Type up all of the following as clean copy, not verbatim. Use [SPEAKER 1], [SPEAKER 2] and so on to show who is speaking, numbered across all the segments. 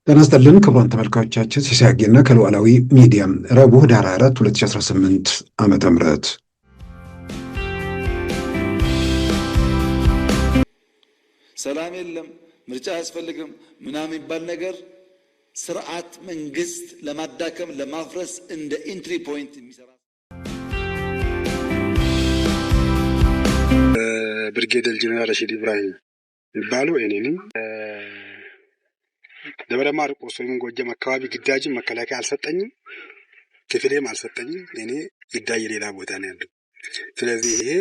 [SPEAKER 1] ጤና ይስጥልን ክቡራን ተመልካቾቻችን፣ ሲሳይ አጌና ከሉዓላዊ ሚዲያ ረቡዕ ኅዳር 4 2018 ዓመተ ምህረት
[SPEAKER 2] ሰላም የለም ምርጫ አያስፈልግም ምናምን የሚባል ነገር ስርዓት መንግስት ለማዳከም ለማፍረስ እንደ ኢንትሪ ፖይንት የሚሰራ
[SPEAKER 3] ብርጌዴር ጀነራል ረሺድ ኢብራሂም ይባሉ እኔኒ ደብረ ማርቆስ ወይም ጎጃም አካባቢ ግዳጅም መከላከያ አልሰጠኝም፣ ክፍሌም አልሰጠኝም። እኔ ግዳጅ ሌላ ቦታ ነው ያለው። ስለዚህ ይሄ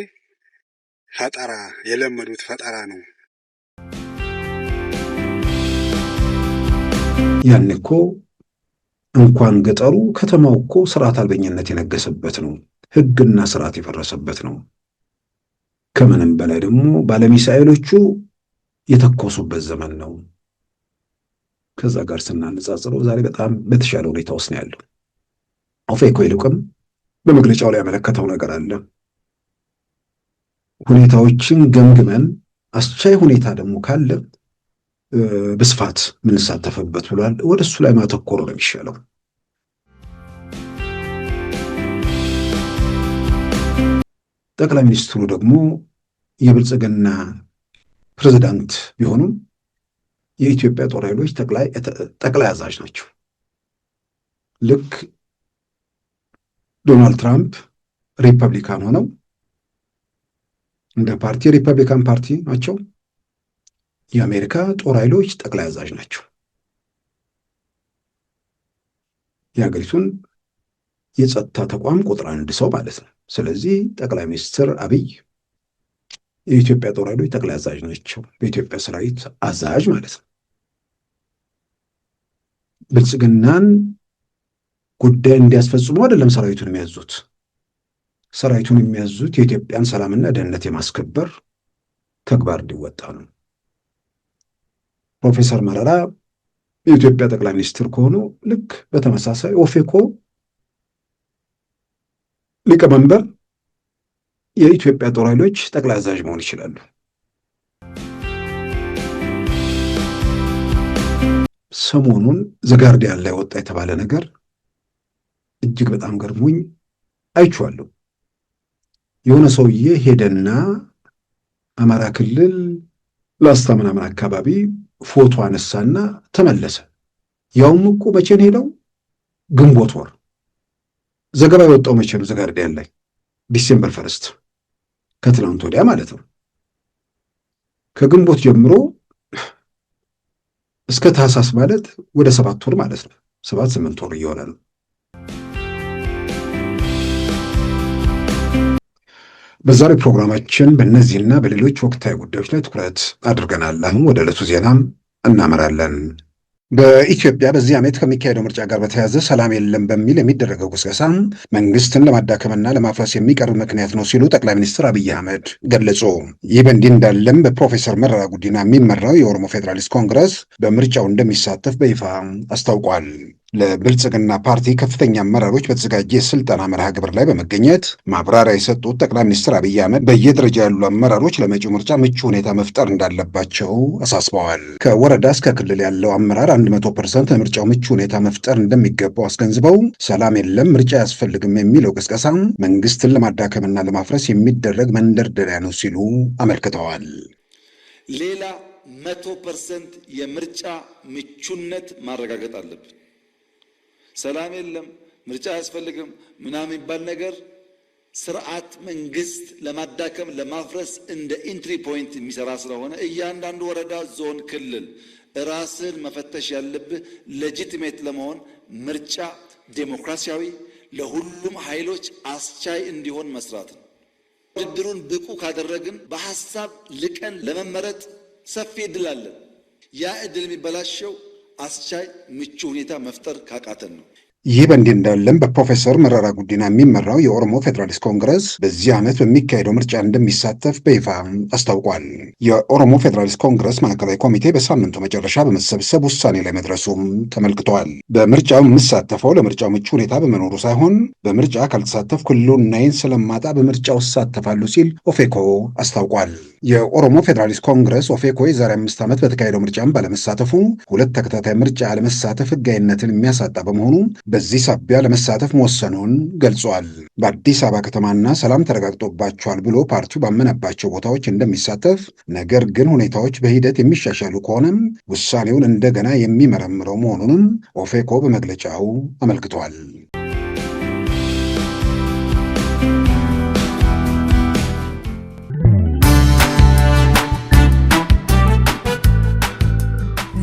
[SPEAKER 3] ፈጠራ የለመዱት ፈጠራ ነው።
[SPEAKER 1] ያን እኮ እንኳን ገጠሩ ከተማው እኮ ስርዓት አልበኝነት የነገሰበት ነው፣ ህግና ስርዓት የፈረሰበት ነው። ከምንም በላይ ደግሞ ባለሚሳኤሎቹ የተኮሱበት ዘመን ነው። ከዛ ጋር ስናነጻጽረው ዛሬ በጣም በተሻለ ሁኔታ ውስጥ ነው ያለው። ኦፌኮ ይልቅም በመግለጫው ላይ ያመለከተው ነገር አለ። ሁኔታዎችን ገምግመን አስቻይ ሁኔታ ደግሞ ካለ በስፋት ምንሳተፍበት ብሏል። ወደ እሱ ላይ ማተኮር ነው የሚሻለው። ጠቅላይ ሚኒስትሩ ደግሞ የብልጽግና ፕሬዝዳንት ቢሆኑም የኢትዮጵያ ጦር ኃይሎች ጠቅላይ አዛዥ ናቸው። ልክ ዶናልድ ትራምፕ ሪፐብሊካን ሆነው እንደ ፓርቲ ሪፐብሊካን ፓርቲ ናቸው፣ የአሜሪካ ጦር ኃይሎች ጠቅላይ አዛዥ ናቸው። የሀገሪቱን የጸጥታ ተቋም ቁጥር አንድ ሰው ማለት ነው። ስለዚህ ጠቅላይ ሚኒስትር አብይ የኢትዮጵያ ጦር ኃይሎች ጠቅላይ አዛዥ ናቸው፣ በኢትዮጵያ ሰራዊት አዛዥ ማለት ነው። ብልጽግናን ጉዳይ እንዲያስፈጽሙ አይደለም ሰራዊቱን የሚያዙት። ሰራዊቱን የሚያዙት የኢትዮጵያን ሰላምና ደህንነት የማስከበር ተግባር እንዲወጣ ነው። ፕሮፌሰር መረራ የኢትዮጵያ ጠቅላይ ሚኒስትር ከሆኑ ልክ በተመሳሳይ ኦፌኮ ሊቀመንበር የኢትዮጵያ ጦር ኃይሎች ጠቅላይ አዛዥ መሆን ይችላሉ። ሰሞኑን ዘጋርዲያን ላይ ወጣ የተባለ ነገር እጅግ በጣም ገርሞኝ አይቼዋለሁ። የሆነ ሰውዬ ሄደና አማራ ክልል ላስታ ምናምን አካባቢ ፎቶ አነሳና ተመለሰ። ያውም እኮ መቼ ነው ሄደው? ግንቦት ወር። ዘገባ የወጣው መቼ ነው? ዘጋርዲያን ላይ ዲሴምበር ፈርስት፣ ከትላንት ወዲያ ማለት ነው። ከግንቦት ጀምሮ እስከ ታህሳስ ማለት ወደ 7 ወር ማለት ነው። 7-8 ወር እየሆነ ነው። በዛሬው ፕሮግራማችን በእነዚህና በሌሎች ወቅታዊ ጉዳዮች ላይ ትኩረት አድርገናል። አሁን ወደ ዕለቱ ዜናም እናመራለን። በኢትዮጵያ በዚህ ዓመት ከሚካሄደው ምርጫ ጋር በተያያዘ ሰላም የለም በሚል የሚደረገው ቅስቀሳ መንግስትን ለማዳከምና ለማፍረስ የሚቀርብ ምክንያት ነው ሲሉ ጠቅላይ ሚኒስትር አብይ አህመድ ገለጹ። ይህ በእንዲህ እንዳለም በፕሮፌሰር መረራ ጉዲና የሚመራው የኦሮሞ ፌዴራሊስት ኮንግረስ በምርጫው እንደሚሳተፍ በይፋ አስታውቋል። ለብልጽግና ፓርቲ ከፍተኛ አመራሮች በተዘጋጀ የስልጠና መርሃ ግብር ላይ በመገኘት ማብራሪያ የሰጡት ጠቅላይ ሚኒስትር አብይ አህመድ በየደረጃ ያሉ አመራሮች ለመጪው ምርጫ ምቹ ሁኔታ መፍጠር እንዳለባቸው አሳስበዋል። ከወረዳ እስከ ክልል ያለው አመራር 100% ለምርጫው ምቹ ሁኔታ መፍጠር እንደሚገባው አስገንዝበው ሰላም የለም ምርጫ አያስፈልግም የሚለው ቅስቀሳ መንግስትን ለማዳከምና ለማፍረስ የሚደረግ መንደርደሪያ ነው ሲሉ አመልክተዋል።
[SPEAKER 2] ሌላ 100% የምርጫ ምቹነት ማረጋገጥ አለብን። ሰላም የለም ምርጫ አያስፈልግም ምናምን የሚባል ነገር ስርዓት መንግስት ለማዳከም ለማፍረስ እንደ ኢንትሪ ፖይንት የሚሰራ ስለሆነ እያንዳንዱ ወረዳ፣ ዞን፣ ክልል ራስን መፈተሽ ያለብህ ሌጂቲሜት ለመሆን ምርጫ ዴሞክራሲያዊ ለሁሉም ኃይሎች አስቻይ እንዲሆን መስራት ነው። ውድድሩን ብቁ ካደረግን በሐሳብ ልቀን ለመመረጥ ሰፊ እድል አለን። ያ እድል የሚበላሸው አስቻይ ምቹ ሁኔታ መፍጠር ካቃተን ነው።
[SPEAKER 1] ይህ በእንዲህ እንዳለም በፕሮፌሰር መረራ ጉዲና የሚመራው የኦሮሞ ፌዴራሊስት ኮንግረስ በዚህ ዓመት በሚካሄደው ምርጫ እንደሚሳተፍ በይፋ አስታውቋል። የኦሮሞ ፌዴራሊስት ኮንግረስ ማዕከላዊ ኮሚቴ በሳምንቱ መጨረሻ በመሰብሰብ ውሳኔ ላይ መድረሱም ተመልክቷል። በምርጫው የምሳተፈው ለምርጫው ምቹ ሁኔታ በመኖሩ ሳይሆን በምርጫ ካልተሳተፍኩ ሕልውናዬን ስለማጣ በምርጫው እሳተፋለሁ ሲል ኦፌኮ አስታውቋል። የኦሮሞ ፌዴራሊስት ኮንግረስ ኦፌኮ የዛሬ 5 ዓመት በተካሄደው ምርጫም ባለመሳተፉ 2 ተከታታይ ምርጫ አለመሳተፍ ሕጋዊነትን የሚያሳጣ በመሆኑ በዚህ ሳቢያ ለመሳተፍ መወሰኑን ገልጿል። በአዲስ አበባ ከተማና ሰላም ተረጋግጦባቸዋል ብሎ ፓርቲው ባመነባቸው ቦታዎች እንደሚሳተፍ፣ ነገር ግን ሁኔታዎች በሂደት የሚሻሻሉ ከሆነም ውሳኔውን እንደገና የሚመረምረው መሆኑንም ኦፌኮ በመግለጫው አመልክቷል።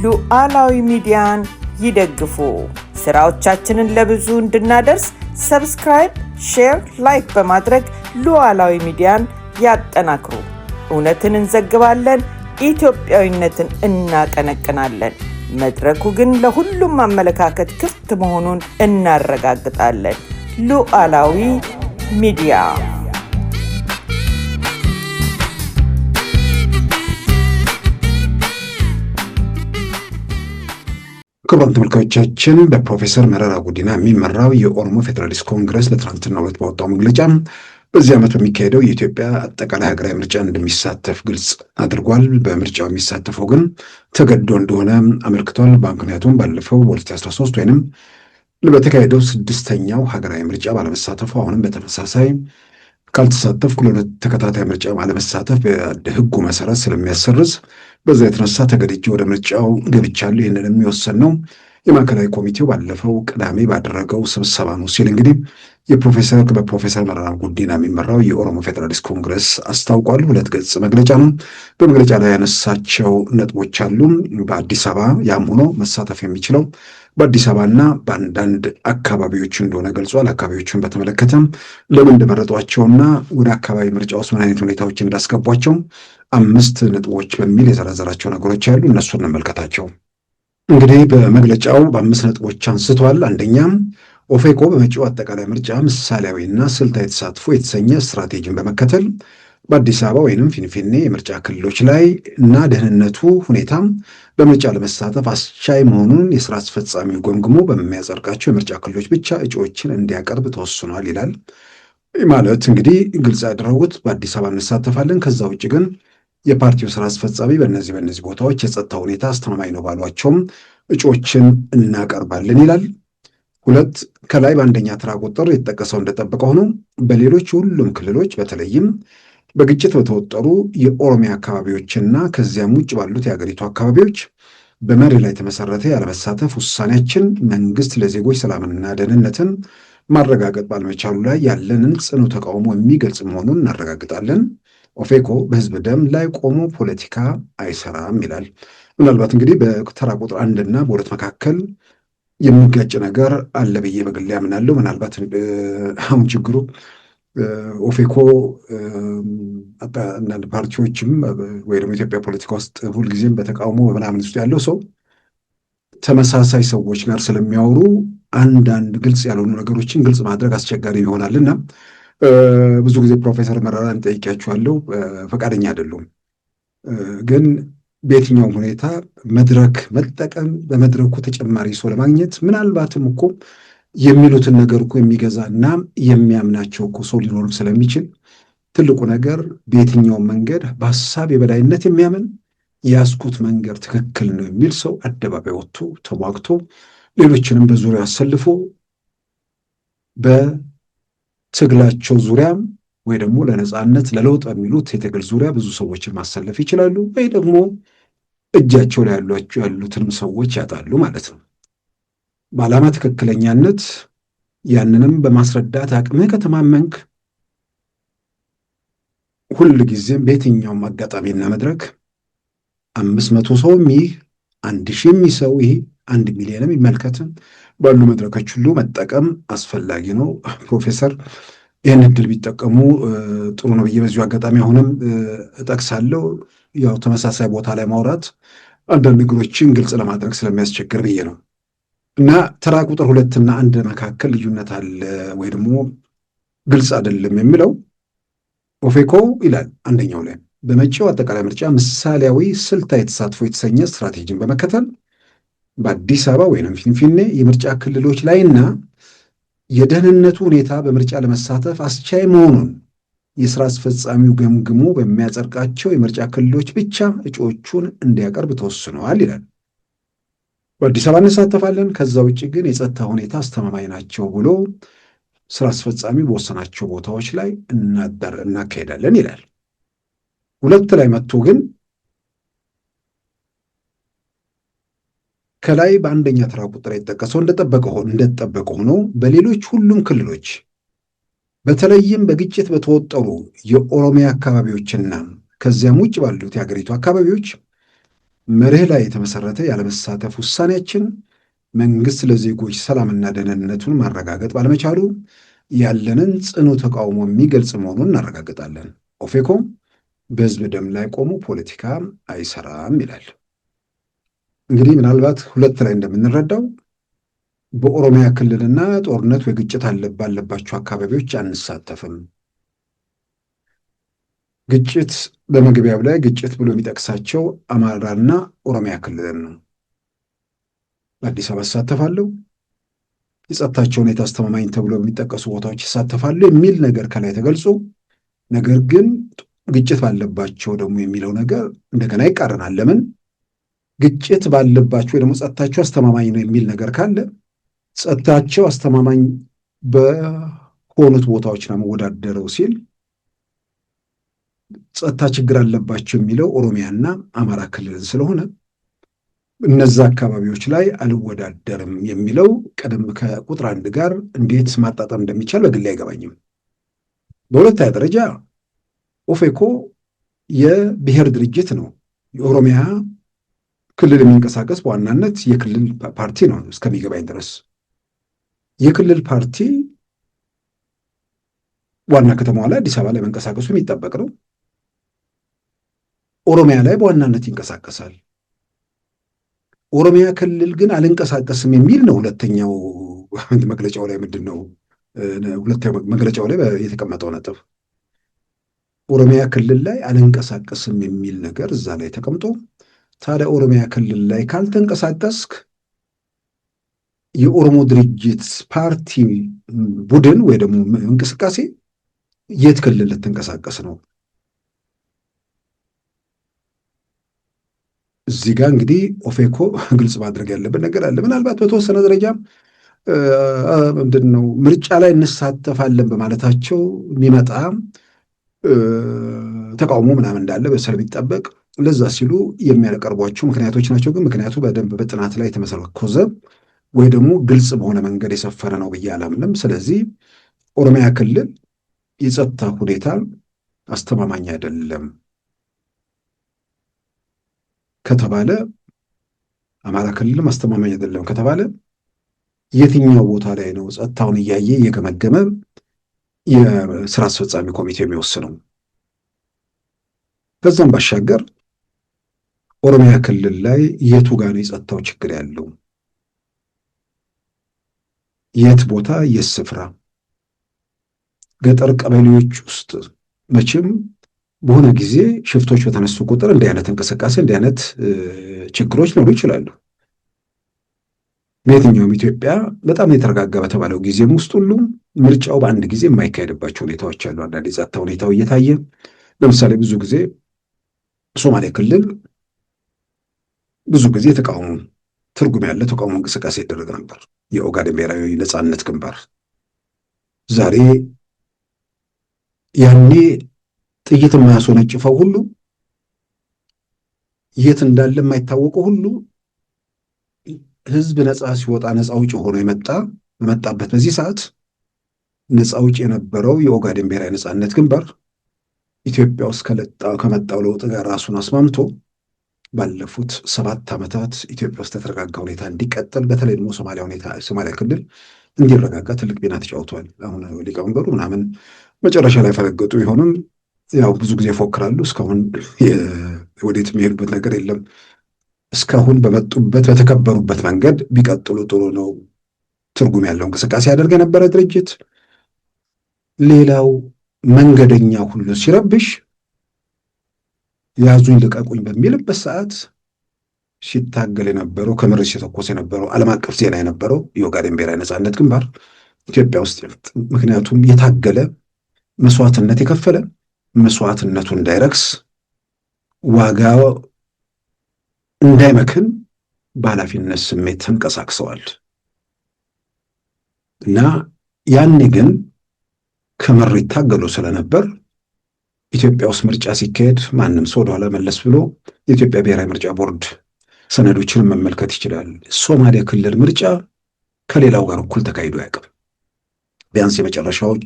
[SPEAKER 4] ሉዓላዊ ሚዲያን ይደግፉ። ስራዎቻችንን ለብዙ እንድናደርስ ሰብስክራይብ፣ ሼር፣ ላይክ በማድረግ ሉዓላዊ ሚዲያን ያጠናክሩ። እውነትን እንዘግባለን፣ ኢትዮጵያዊነትን እናቀነቅናለን። መድረኩ ግን ለሁሉም አመለካከት ክፍት መሆኑን እናረጋግጣለን። ሉዓላዊ ሚዲያ።
[SPEAKER 1] ክቡራን ተመልካቾቻችን በፕሮፌሰር መረራ ጉዲና የሚመራው የኦሮሞ ፌዴራሊስት ኮንግረስ በትናንትናው ዕለት ባወጣው መግለጫ በዚህ ዓመት በሚካሄደው የኢትዮጵያ አጠቃላይ ሀገራዊ ምርጫ እንደሚሳተፍ ግልጽ አድርጓል። በምርጫው የሚሳተፈው ግን ተገዶ እንደሆነ አመልክቷል። ምክንያቱም ባለፈው በ2013 ወይንም በተካሄደው 6ኛው ሀገራዊ ምርጫ ባለመሳተፉ አሁንም በተመሳሳይ ካልተሳተፍኩ ለ2 ተከታታይ ምርጫ ባለመሳተፍ በሕጉ መሰረት ስለሚያሰርዝ በዛ የተነሳ ተገድጄ ወደ ምርጫው ገብቻለሁ። ይህንን የሚወሰን ነው የማዕከላዊ ኮሚቴው ባለፈው ቅዳሜ ባደረገው ስብሰባ ነው ሲል እንግዲህ በፕሮፌሰር መረራ ጉዲና የሚመራው የኦሮሞ ፌዴራሊስት ኮንግረስ አስታውቋል። 2 ገጽ መግለጫ ነው። በመግለጫ ላይ ያነሳቸው ነጥቦች አሉ። በአዲስ አበባ ያም ሆኖ መሳተፍ የሚችለው በአዲስ አበባና በአንዳንድ አካባቢዎች እንደሆነ ገልጿል። አካባቢዎችን በተመለከተም ለምን እንደመረጧቸውና ወደ አካባቢ ምርጫ ውስጥ ምን አይነት ሁኔታዎች እንዳስገቧቸው 5 ነጥቦች በሚል የዘረዘራቸው ነገሮች ያሉ እነሱን እንመልከታቸው። እንግዲህ በመግለጫው በ5 ነጥቦች አንስቷል። አንደኛም ኦፌኮ በመጪው አጠቃላይ ምርጫ ምሳሌያዊና ስልታዊ ተሳትፎ የተሰኘ ስትራቴጂን በመከተል በአዲስ አበባ ወይንም ፊንፊኔ የምርጫ ክልሎች ላይ እና ደህንነቱ ሁኔታ በምርጫ ለመሳተፍ አስቻይ መሆኑን የስራ አስፈጻሚው ገምግሞ በሚያጸድቃቸው የምርጫ ክልሎች ብቻ እጩዎችን እንዲያቀርብ ተወስኗል ይላል። ማለት እንግዲህ ግልጽ ያደረጉት በአዲስ አበባ እንሳተፋለን፣ ከዛ ውጭ ግን የፓርቲው ስራ አስፈጻሚ በእነዚህ ቦታዎች የጸጥታ ሁኔታ አስተማማኝ ነው ባሏቸውም እጩዎችን እናቀርባለን ይላል። 2 ከላይ በአንደኛ ተራ ቁጥር የተጠቀሰው እንደጠበቀ ሆኖ በሌሎች ሁሉም ክልሎች በተለይም በግጭት በተወጠሩ የኦሮሚያ አካባቢዎችና ከዚያም ውጭ ባሉት የሀገሪቱ አካባቢዎች በመሪ ላይ የተመሰረተ ያለመሳተፍ ውሳኔያችን መንግስት ለዜጎች ሰላምንና ደህንነትን ማረጋገጥ ባለመቻሉ ላይ ያለንን ጽኑ ተቃውሞ የሚገልጽ መሆኑን እናረጋግጣለን። ኦፌኮ በህዝብ ደም ላይ ቆሞ ፖለቲካ አይሰራም ይላል። ምናልባት እንግዲህ በተራ ቁጥር 1 እና በ2 መካከል የሚጋጭ ነገር አለ ብዬ በግሌ አምናለሁ። ምናልባት አሁን ችግሩ ኦፌኮ አንዳንድ ፓርቲዎችም ወይ ደግሞ ኢትዮጵያ ፖለቲካ ውስጥ ሁልጊዜም በተቃውሞ በምናምን ውስጥ ያለው ሰው ተመሳሳይ ሰዎች ጋር ስለሚያወሩ አንዳንድ ግልጽ ያልሆኑ ነገሮችን ግልጽ ማድረግ አስቸጋሪ ይሆናልና ብዙ ጊዜ ፕሮፌሰር መረራን ጠይቄያቸዋለሁ፣ ፈቃደኛ አይደሉም። ግን በየትኛውም ሁኔታ መድረክ መጠቀም በመድረኩ ተጨማሪ ሰው ለማግኘት ምናልባትም እኮ የሚሉትን ነገር እኮ የሚገዛና የሚያምናቸው እኮ ሰው ሊኖርም ስለሚችል ትልቁ ነገር በየትኛውም መንገድ በሀሳብ የበላይነት የሚያምን ያስኩት መንገድ ትክክል ነው የሚል ሰው አደባባይ ወጥቶ ተሟግቶ ሌሎችንም በዙሪያ አሰልፎ በትግላቸው ዙሪያም ወይ ደግሞ ለነጻነት ለለውጥ በሚሉት የትግል ዙሪያ ብዙ ሰዎችን ማሰለፍ ይችላሉ፣ ወይ ደግሞ እጃቸው ላይ ያሉትንም ሰዎች ያጣሉ ማለት ነው። በዓላማ ትክክለኛነት ያንንም በማስረዳት አቅምህ ከተማመንክ ሁል ጊዜም በየትኛውም አጋጣሚና መድረክ 500 ሰው ይህ 1000 ሰው ይህ 1 ሚሊዮንም ይመልከትም ባሉ መድረኮች ሁሉ መጠቀም አስፈላጊ ነው። ፕሮፌሰር ይህን እድል ቢጠቀሙ ጥሩ ነው ብዬ በዚሁ አጋጣሚ አሁንም እጠቅሳለሁ። ያው ተመሳሳይ ቦታ ላይ ማውራት አንዳንድ ነገሮችን ግልጽ ለማድረግ ስለሚያስቸግር ብዬ ነው። እና ተራ ቁጥር 2 እና 1 መካከል ልዩነት አለ ወይ ደግሞ ግልጽ አይደለም የሚለው ኦፌኮ ይላል አንደኛው ላይ በመጪው አጠቃላይ ምርጫ ምሳሌያዊ ስልታዊ ተሳትፎ የተሰኘ ስትራቴጂን በመከተል በአዲስ አበባ ወይንም ፊንፊኔ የምርጫ ክልሎች ላይና የደህንነቱ ሁኔታ በምርጫ ለመሳተፍ አስቻይ መሆኑን የስራ አስፈጻሚው ገምግሞ በሚያጸድቃቸው የምርጫ ክልሎች ብቻ እጩዎቹን እንዲያቀርብ ተወስነዋል ይላል። በአዲስ አበባ እንሳተፋለን፣ ከዛ ውጭ ግን የጸጥታ ሁኔታ አስተማማኝ ናቸው ብሎ ስራ አስፈጻሚ በወሰናቸው ቦታዎች ላይ እናካሄዳለን ይላል። 2 ላይ መጥቶ ግን ከላይ በአንደኛ ተራ ቁጥር የተጠቀሰው እንደተጠበቀ ሆኖ በሌሎች ሁሉም ክልሎች በተለይም በግጭት በተወጠሩ የኦሮሚያ አካባቢዎችና ከዚያም ውጭ ባሉት የሀገሪቱ አካባቢዎች መርህ ላይ የተመሰረተ ያለመሳተፍ ውሳኔያችን መንግስት ለዜጎች ሰላምና ደህንነቱን ማረጋገጥ ባለመቻሉ ያለንን ጽኑ ተቃውሞ የሚገልጽ መሆኑን እናረጋግጣለን። ኦፌኮ በህዝብ ደም ላይ ቆሞ ፖለቲካ አይሰራም ይላል። እንግዲህ ምናልባት 2 ላይ እንደምንረዳው በኦሮሚያ ክልልና ጦርነት ወይ ግጭት ባለባቸው አካባቢዎች አንሳተፍም። ግጭት በመግቢያው ላይ ግጭት ብሎ የሚጠቅሳቸው አማራና ኦሮሚያ ክልልን ነው። በአዲስ አበባ እሳተፋለሁ፣ የጸጥታቸው ሁኔታ አስተማማኝ ተብሎ የሚጠቀሱ ቦታዎች ይሳተፋሉ የሚል ነገር ከላይ ተገልጾ፣ ነገር ግን ግጭት ባለባቸው ደግሞ የሚለው ነገር እንደገና ይቃረናል። ለምን? ግጭት ባለባቸው ወይ ደግሞ ጸጥታቸው አስተማማኝ ነው የሚል ነገር ካለ ጸጥታቸው አስተማማኝ በሆኑት ቦታዎች ነው መወዳደረው ሲል ጸጥታ ችግር አለባቸው የሚለው ኦሮሚያና አማራ ክልልን ስለሆነ እነዛ አካባቢዎች ላይ አልወዳደርም የሚለው ቀደም ከቁጥር 1 ጋር እንዴት ማጣጣም እንደሚቻል በግሌ አይገባኝም። በሁለተኛ ደረጃ ኦፌኮ የብሔር ድርጅት ነው። የኦሮሚያ ክልል የሚንቀሳቀስ በዋናነት የክልል ፓርቲ ነው እስከሚገባኝ ድረስ። የክልል ፓርቲ ዋና ከተማዋ ላይ አዲስ አበባ ላይ መንቀሳቀሱ የሚጠበቅ ነው። ኦሮሚያ ላይ በዋናነት ይንቀሳቀሳል። ኦሮሚያ ክልል ግን አልንቀሳቀስም የሚል ነው ሁለተኛው መግለጫው ላይ ምንድን ነው ሁለተኛው መግለጫው ላይ የተቀመጠው ነጥብ። ኦሮሚያ ክልል ላይ አልንቀሳቀስም የሚል ነገር እዛ ላይ ተቀምጦ፣ ታዲያ ኦሮሚያ ክልል ላይ ካልተንቀሳቀስክ የኦሮሞ ድርጅት ፓርቲ ቡድን ወይ ደግሞ እንቅስቃሴ የት ክልል ልትንቀሳቀስ ነው? እዚህ ጋር እንግዲህ ኦፌኮ ግልጽ ማድረግ ያለበት ነገር አለ። ምናልባት በተወሰነ ደረጃ ምንድን ነው ምርጫ ላይ እንሳተፋለን በማለታቸው የሚመጣ ተቃውሞ ምናምን እንዳለ በሰር ቢጠበቅ ለዛ ሲሉ የሚያቀርቧቸው ምክንያቶች ናቸው። ግን ምክንያቱ በደንብ በጥናት ላይ የተመሰረኮዘ ወይ ደግሞ ግልጽ በሆነ መንገድ የሰፈረ ነው ብዬ አላምንም። ስለዚህ ኦሮሚያ ክልል የጸጥታ ሁኔታ አስተማማኝ አይደለም ከተባለ፣ አማራ ክልልም አስተማማኝ አይደለም ከተባለ የትኛው ቦታ ላይ ነው ጸጥታውን እያየ እየገመገመ የስራ አስፈጻሚ ኮሚቴ የሚወስነው? ከዛም ባሻገር ኦሮሚያ ክልል ላይ የቱ ጋር ነው የጸጥታው ችግር ያለው? የት ቦታ የት ስፍራ? ገጠር ቀበሌዎች ውስጥ መቼም በሆነ ጊዜ ሽፍቶች በተነሱ ቁጥር እንዲህ አይነት እንቅስቃሴ እንዲህ አይነት ችግሮች ሊኖሩ ይችላሉ። በየትኛውም ኢትዮጵያ በጣም የተረጋጋ በተባለው ጊዜም ውስጥ ሁሉ ምርጫው በአንድ ጊዜ የማይካሄድባቸው ሁኔታዎች አሉ። አንዳንድ የጸጥታ ሁኔታው እየታየ ለምሳሌ ብዙ ጊዜ ሶማሌ ክልል ብዙ ጊዜ ተቃውሞ ትርጉም ያለ ተቃውሞ እንቅስቃሴ ይደረግ ነበር። የኦጋዴን ብሔራዊ ነፃነት ግንባር ዛሬ ያኔ ጥይት የማያስወነጭፈው ሁሉ የት እንዳለ የማይታወቀው ሁሉ ህዝብ ነፃ ሲወጣ ነፃ አውጪ ሆኖ በመጣበት በዚህ ሰዓት ነፃ አውጪ የነበረው የኦጋዴን ብሔራዊ ነፃነት ግንባር ኢትዮጵያ ውስጥ ከመጣው ለውጥ ጋር ራሱን አስማምቶ ባለፉት 7 ዓመታት ኢትዮጵያ ውስጥ የተረጋጋ ሁኔታ እንዲቀጥል በተለይ ደግሞ ሶማሊያ ክልል እንዲረጋጋ ትልቅ ሚና ተጫውቷል። አሁን ሊቀመንበሩ ምናምን መጨረሻ ላይ ፈለገጡ ቢሆንም ያው ብዙ ጊዜ ይፎክራሉ። እስካሁን ወዴት የሚሄዱበት ነገር የለም። እስካሁን በመጡበት በተከበሩበት መንገድ ቢቀጥሉ ጥሩ ነው። ትርጉም ያለው እንቅስቃሴ ያደርግ የነበረ ድርጅት ሌላው መንገደኛ ሁሉ ሲረብሽ ያዙኝ ልቀቁኝ በሚልበት ሰዓት ሲታገል የነበረው ከምርት ሲተኮስ የነበረው ዓለም አቀፍ ዜና የነበረው የኦጋዴን ብሔራዊ ነጻነት ግንባር ኢትዮጵያ ውስጥ ምክንያቱም የታገለ መስዋዕትነት የከፈለ መስዋዕትነቱ እንዳይረክስ ዋጋ እንዳይመክን በኃላፊነት ስሜት ተንቀሳቅሰዋል እና ያኔ ግን ከምር ይታገሉ ስለነበር ኢትዮጵያ ውስጥ ምርጫ ሲካሄድ ማንም ሰው ወደኋላ መለስ ብሎ የኢትዮጵያ ብሔራዊ ምርጫ ቦርድ ሰነዶችን መመልከት ይችላል። ሶማሌ ክልል ምርጫ ከሌላው ጋር እኩል ተካሂዶ አያውቅም። ቢያንስ የመጨረሻዎች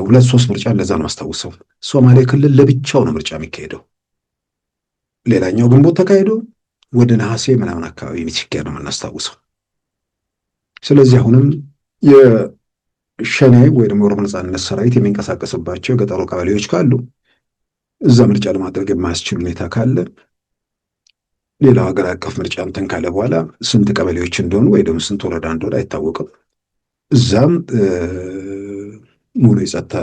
[SPEAKER 1] ሁለት ሶስት ምርጫ እንደዛ ነው ማስታውሰው። ሶማሌ ክልል ለብቻው ነው ምርጫ የሚካሄደው። ሌላኛው ግንቦት ተካሂዶ ወደ ነሐሴ ምናምን አካባቢ ሲካሄድ ነው የምናስታውሰው። ስለዚህ አሁንም የሸኔ ወይ ደግሞ የኦሮሞ ነጻነት ሰራዊት የሚንቀሳቀስባቸው የገጠሩ ቀበሌዎች ካሉ እዛ ምርጫ ለማድረግ የማያስችል ሁኔታ ካለ ሌላው ሀገር አቀፍ ምርጫ እንትን ካለ በኋላ ስንት ቀበሌዎች እንደሆኑ ወይ ደግሞ ስንት ወረዳ እንደሆነ አይታወቅም። እዛም ሙሉ የጸጥታ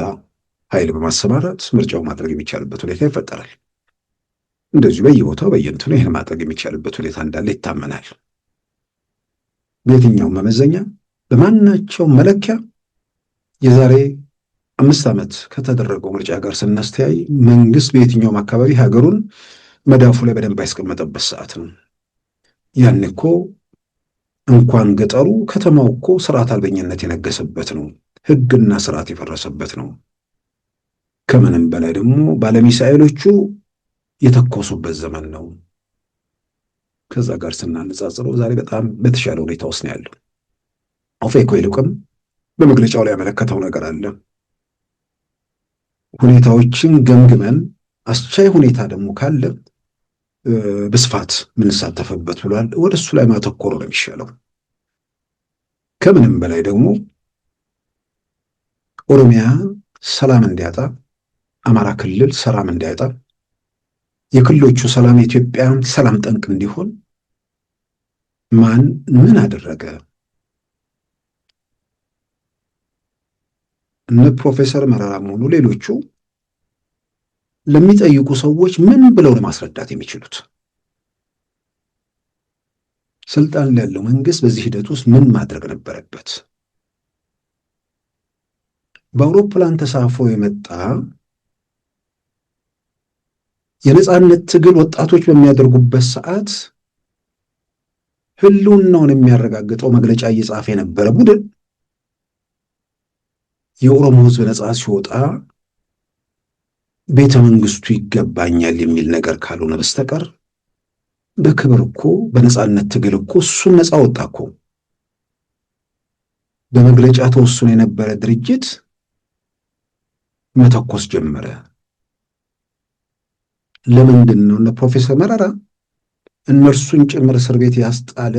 [SPEAKER 1] ኃይል በማሰማራት ምርጫው ማድረግ የሚቻልበት ሁኔታ ይፈጠራል። እንደዚሁ በየቦታው በየእንትኑ ይህን ማድረግ የሚቻልበት ሁኔታ እንዳለ ይታመናል። በየትኛውም መመዘኛ በማናቸው መለኪያ የዛሬ 5 ዓመት ከተደረገው ምርጫ ጋር ስናስተያይ መንግስት በየትኛውም አካባቢ ሀገሩን መዳፉ ላይ በደንብ ያስቀመጠበት ሰዓት ነው። ያን እኮ እንኳን ገጠሩ ከተማው እኮ ስርዓት አልበኝነት የነገሰበት ነው። ህግና ስርዓት የፈረሰበት ነው። ከምንም በላይ ደግሞ ባለሚሳኤሎቹ የተኮሱበት ዘመን ነው። ከዛ ጋር ስናነጻጽረው ዛሬ በጣም በተሻለ ሁኔታ ውስጥ ነው ያለው። ኦፌኮ ይልቅም በመግለጫው ላይ ያመለከተው ነገር አለ። ሁኔታዎችን ገምግመን አስቻይ ሁኔታ ደግሞ ካለ በስፋት ምንሳተፍበት ብሏል። ወደ እሱ ላይ ማተኮር ነው የሚሻለው። ከምንም በላይ ደግሞ ኦሮሚያ ሰላም እንዲያጣ፣ አማራ ክልል ሰላም እንዲያጣ፣ የክልሎቹ ሰላም የኢትዮጵያ ሰላም ጠንቅ እንዲሆን ማን ምን አደረገ? እነ ፕሮፌሰር መረራም ሆኑ ሌሎቹ ለሚጠይቁ ሰዎች ምን ብለው ለማስረዳት የሚችሉት? ስልጣን ላይ ያለው መንግስት በዚህ ሂደት ውስጥ ምን ማድረግ ነበረበት? በአውሮፕላን ተሳፍሮ የመጣ የነጻነት ትግል ወጣቶች በሚያደርጉበት ሰዓት ህልውናውን የሚያረጋግጠው መግለጫ እየጻፈ የነበረ ቡድን የኦሮሞ ህዝብ ነጻ ሲወጣ ቤተ መንግስቱ ይገባኛል የሚል ነገር ካልሆነ በስተቀር በክብር እኮ በነጻነት ትግል እኮ እሱን ነጻ ወጣ እኮ። በመግለጫ ተወስኖ የነበረ ድርጅት መተኮስ ጀመረ። ለምንድን ነው? እነ ፕሮፌሰር መረራ እነርሱን ጭምር እስር ቤት ያስጣለ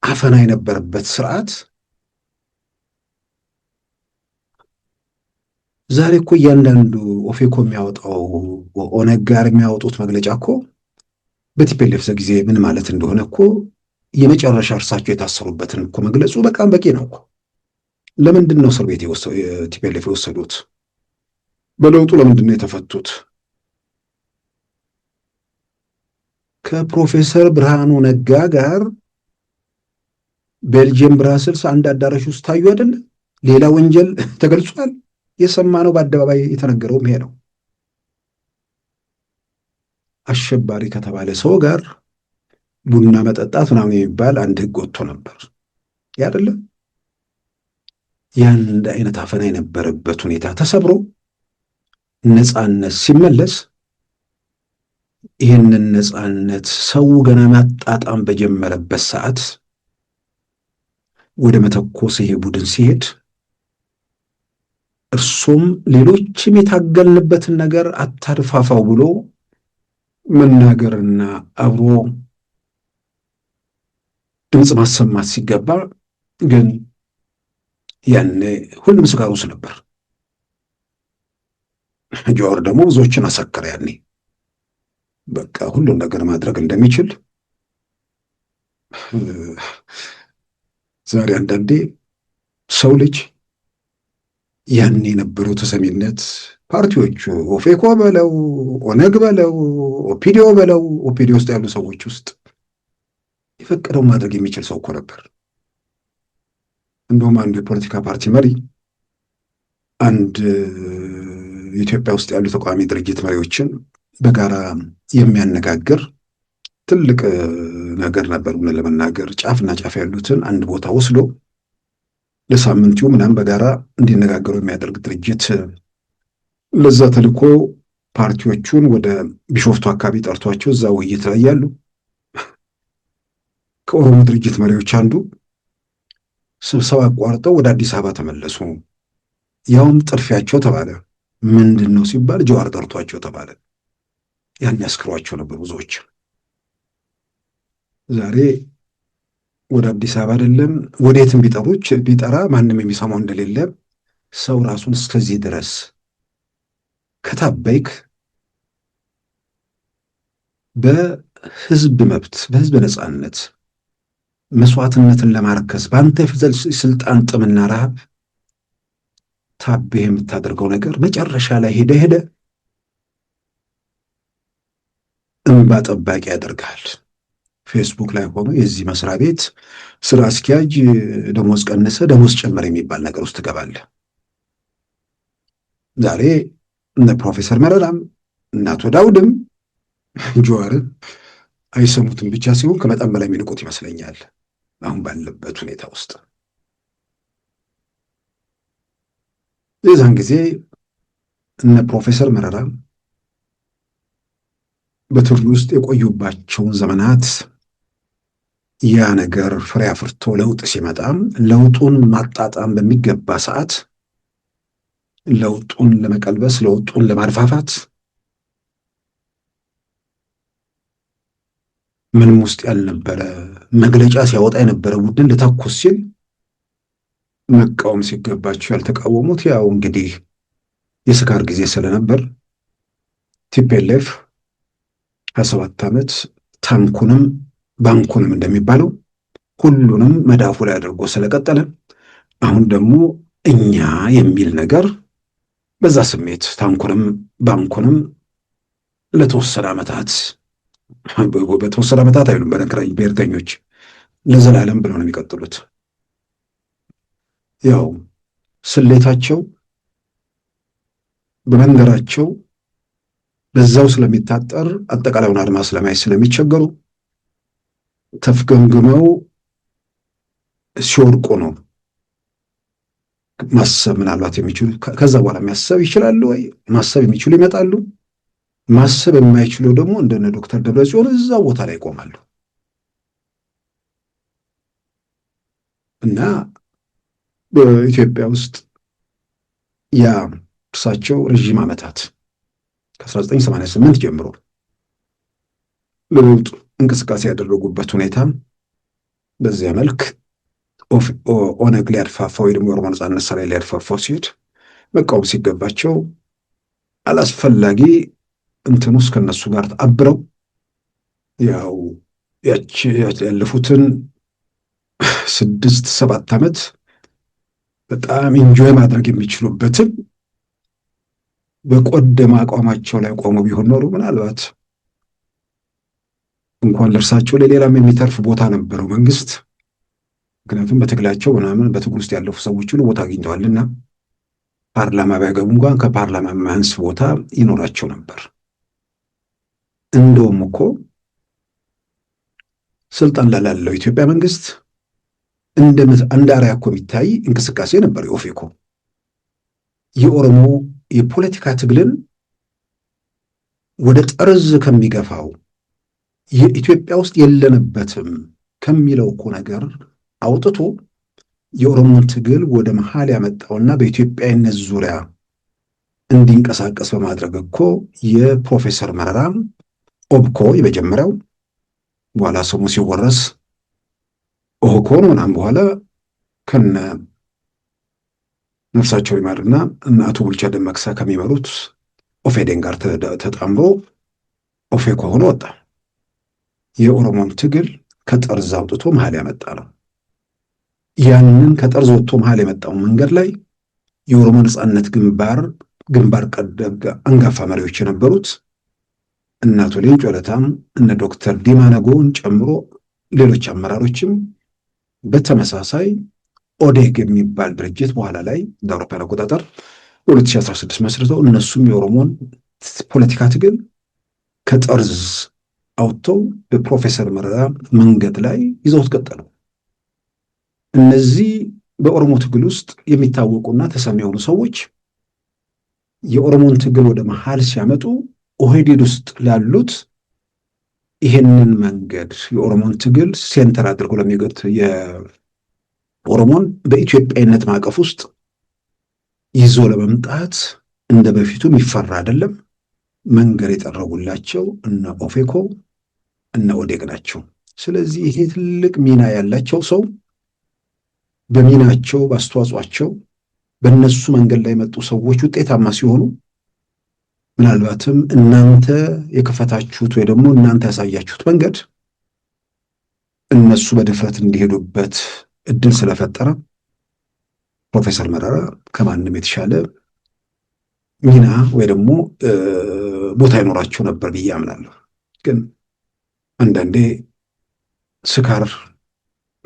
[SPEAKER 1] አፈና የነበረበት ስርዓት ዛሬ እኮ እያንዳንዱ ኦፌኮ የሚያወጣው ኦነግ ጋር የሚያወጡት መግለጫ እኮ በቲፒኤልኤፍ ጊዜ ምን ማለት እንደሆነ እኮ የመጨረሻ እርሳቸው የታሰሩበትን እኮ መግለጹ በቃም በቂ ነው እኮ። ለምንድን ነው እስር ቤት ቲፒኤልኤፍ የወሰዱት? በለውጡ ለምንድን ነው የተፈቱት? ከፕሮፌሰር ብርሃኑ ነጋ ጋር ቤልጅየም ብራስልስ አንድ አዳራሽ ውስጥ ታዩ አይደለ? ሌላ ወንጀል ተገልጿል። የሰማነው በአደባባይ የተነገረው ይሄ ነው። አሸባሪ ከተባለ ሰው ጋር ቡና መጠጣት ምናምን የሚባል አንድ ህግ ወጥቶ ነበር ያደለ? ያን አይነት አፈና የነበረበት ሁኔታ ተሰብሮ ነጻነት ሲመለስ ይህንን ነጻነት ሰው ገና ማጣጣም በጀመረበት ሰዓት ወደ መተኮስ ይሄ ቡድን ሲሄድ እርሱም ሌሎችም የታገልንበትን ነገር አታድፋፋው ብሎ መናገርና አብሮ ድምፅ ማሰማት ሲገባ ግን ያኔ ሁሉም ስጋር ውስጥ ነበር። ጆር ደግሞ ብዙዎችን አሰከረ። ያኔ በቃ ሁሉን ነገር ማድረግ እንደሚችል ዛሬ አንዳንዴ ሰው ልጅ ያን የነበረው ተሰሚነት ፓርቲዎቹ ኦፌኮ በለው ኦነግ በለው ኦፒዲዮ በለው ኦፒዲዮ ውስጥ ያሉ ሰዎች ውስጥ የፈቀደው ማድረግ የሚችል ሰው እኮ ነበር። እንደውም አንዱ የፖለቲካ ፓርቲ መሪ አንድ ኢትዮጵያ ውስጥ ያሉ ተቃዋሚ ድርጅት መሪዎችን በጋራ የሚያነጋግር ትልቅ ነገር ነበር። ምን ለመናገር ጫፍና ጫፍ ያሉትን አንድ ቦታ ወስዶ ለሳምንቱ ምናምን በጋራ እንዲነጋገሩ የሚያደርግ ድርጅት ለዛ ተልኮ ፓርቲዎቹን ወደ ቢሾፍቱ አካባቢ ጠርቷቸው እዛ ውይይት ላይ ያሉ ከኦሮሞ ድርጅት መሪዎች አንዱ ስብሰባ አቋርጠው ወደ አዲስ አበባ ተመለሱ። ያውም ጥርፊያቸው ተባለ። ምንድን ነው ሲባል ጀዋር ጠርቷቸው ተባለ። ያን ያስክሯቸው ነበር ብዙዎች። ዛሬ ወደ አዲስ አበባ አይደለም ወዴትም ቢጠራ ማንም የሚሰማው እንደሌለ ሰው ራሱን እስከዚህ ድረስ ከታበይክ በህዝብ መብት በህዝብ ነፃነት መስዋዕትነትን ለማርከስ በአንተ የፍዘል ስልጣን ጥምና ረሃብ ታበህ የምታደርገው ነገር መጨረሻ ላይ ሄደ እንባ ጠባቂ ያደርጋል። ፌስቡክ ላይ ሆኖ የዚህ መስሪያ ቤት ስራ አስኪያጅ ደሞዝ ቀነሰ፣ ደሞዝ ጨመረ የሚባል ነገር ውስጥ ትገባለህ። ዛሬ እነ ፕሮፌሰር መረራም እና አቶ ዳውድም ጀዋርን አይሰሙትም ብቻ ሲሆን ከመጠን በላይ የሚንቁት ይመስለኛል አሁን ባለበት ሁኔታ ውስጥ። የዛን ጊዜ እነ ፕሮፌሰር መረራ በትግል ውስጥ የቆዩባቸውን ዘመናት ያ ነገር ፍሬ አፍርቶ ለውጥ ሲመጣም ለውጡን ማጣጣም በሚገባ ሰዓት ለውጡን ለመቀልበስ ለውጡን ለማድፋፋት ምንም ውስጥ ያልነበረ መግለጫ ሲያወጣ የነበረ ቡድን ልተኩስ ሲል መቃወም ሲገባቸው ያልተቃወሙት ያው እንግዲህ የስካር ጊዜ ስለነበር ቲፒኤልኤፍ 27 ዓመት ታንኩንም ባንኩንም እንደሚባለው ሁሉንም መዳፉ ላይ አድርጎ ስለቀጠለ አሁን ደግሞ እኛ የሚል ነገር በዛ ስሜት ታንኩንም ባንኩንም ለተወሰነ ዓመታት አይሉም በነገራችን ብሔርተኞች ለዘላለም ብለው ነው የሚቀጥሉት። ያው ስሌታቸው በመንደራቸው በዛው ስለሚታጠር አጠቃላዩን አድማስ ለማየት ስለሚቸገሩ ተፍገምግመው ሲወርቁ ነው ማሰብ ምናልባት የሚችሉ። ከዛ በኋላ ማሰብ ይችላሉ ወይ ማሰብ የሚችሉ ይመጣሉ። ማሰብ የማይችሉ ደግሞ እንደነ ዶክተር ደብረጽዮን እዛው ቦታ ላይ ይቆማሉ። እና በኢትዮጵያ ውስጥ ያ እርሳቸው ረዥም ዓመታት ከ1988 ጀምሮ ለውጥ እንቅስቃሴ ያደረጉበት ሁኔታ በዚያ መልክ ኦነግ ሊያድፋፋው ወይ ደግሞ የኦሮሞ ነጻነት ሰራዊት ሊያድፋፋው ሲሄድ መቃወም ሲገባቸው አላስፈላጊ እንትን ውስጥ ከነሱ ጋር አብረው ያው ያለፉትን 6-7 ዓመት በጣም ኢንጆይ ማድረግ የሚችሉበትን በቆደመ አቋማቸው ላይ ቆመው ቢሆን ኖሮ ምናልባት እንኳን ለእርሳቸው ለሌላም የሚተርፍ ቦታ ነበረው መንግስት። ምክንያቱም በትግላቸው ምናምን በትግል ውስጥ ያለፉ ሰዎች ሁሉ ቦታ አግኝተዋልና ፓርላማ ቢያገቡ እንኳን ከፓርላማ ማንስ ቦታ ይኖራቸው ነበር። እንደውም እኮ ስልጣን ላይ ላለው ኢትዮጵያ መንግስት እንደ አርአያ እኮ የሚታይ እንቅስቃሴ ነበር የኦፌኮ። የኦሮሞ የፖለቲካ ትግልን ወደ ጠርዝ ከሚገፋው የኢትዮጵያ ውስጥ የለንበትም ከሚለው እኮ ነገር አውጥቶ የኦሮሞን ትግል ወደ መሃል ያመጣውና በኢትዮጵያዊነት ዙሪያ እንዲንቀሳቀስ በማድረግ እኮ የፕሮፌሰር መረራም ኦብኮ የመጀመሪያው በኋላ ስሙ ሲወረስ ኦህኮን ምናምን በኋላ ከነ ነፍሳቸው ይማርና እና አቶ ቡልቻ ደመቅሳ ከሚመሩት ኦፌዴን ጋር ተጣምሮ ኦፌኮ ሆኖ ወጣ። የኦሮሞን ትግል ከጠርዝ አውጥቶ መሀል ያመጣ ነው። ያንን ከጠርዝ ወጥቶ መሀል የመጣው መንገድ ላይ የኦሮሞ ነጻነት ግንባር ቀደም አንጋፋ መሪዎች የነበሩት እነ አቶ ሌንጮ ለታም እነ ዶክተር ዲማ ነጎን ጨምሮ ሌሎች አመራሮችም በተመሳሳይ ኦዴግ የሚባል ድርጅት በኋላ ላይ እንደ አውሮፓውያን አቆጣጠር 2016 መስርተው እነሱም የኦሮሞን ፖለቲካ ትግል ከጠርዝ አውጥተው በፕሮፌሰር መረራ መንገድ ላይ ይዘውት ቀጠሉ። እነዚህ በኦሮሞ ትግል ውስጥ የሚታወቁና ተሰሚ የሆኑ ሰዎች የኦሮሞን ትግል ወደ መሃል ሲያመጡ ኦህዴድ ውስጥ ላሉት ይሄንን መንገድ የኦሮሞን ትግል ሴንተር አድርጎ ለሚገት የኦሮሞን በኢትዮጵያዊነት ማዕቀፍ ውስጥ ይዞ ለመምጣት እንደ በፊቱ የሚፈራ አይደለም። መንገድ የጠረጉላቸው እነ ኦፌኮ እነ ኦዴግ ናቸው። ስለዚህ ይሄ ትልቅ ሚና ያላቸው ሰው በሚናቸው በአስተዋጽኦአቸው በእነሱ መንገድ ላይ የመጡ ሰዎች ውጤታማ ሲሆኑ ምናልባትም እናንተ የከፈታችሁት ወይ ደግሞ እናንተ ያሳያችሁት መንገድ እነሱ በድፍረት እንዲሄዱበት እድል ስለፈጠረ ፕሮፌሰር መረራ ከማንም የተሻለ ሚና ወይ ደግሞ ቦታ ይኖራቸው ነበር ብዬ አምናለሁ። ግን አንዳንዴ ስካር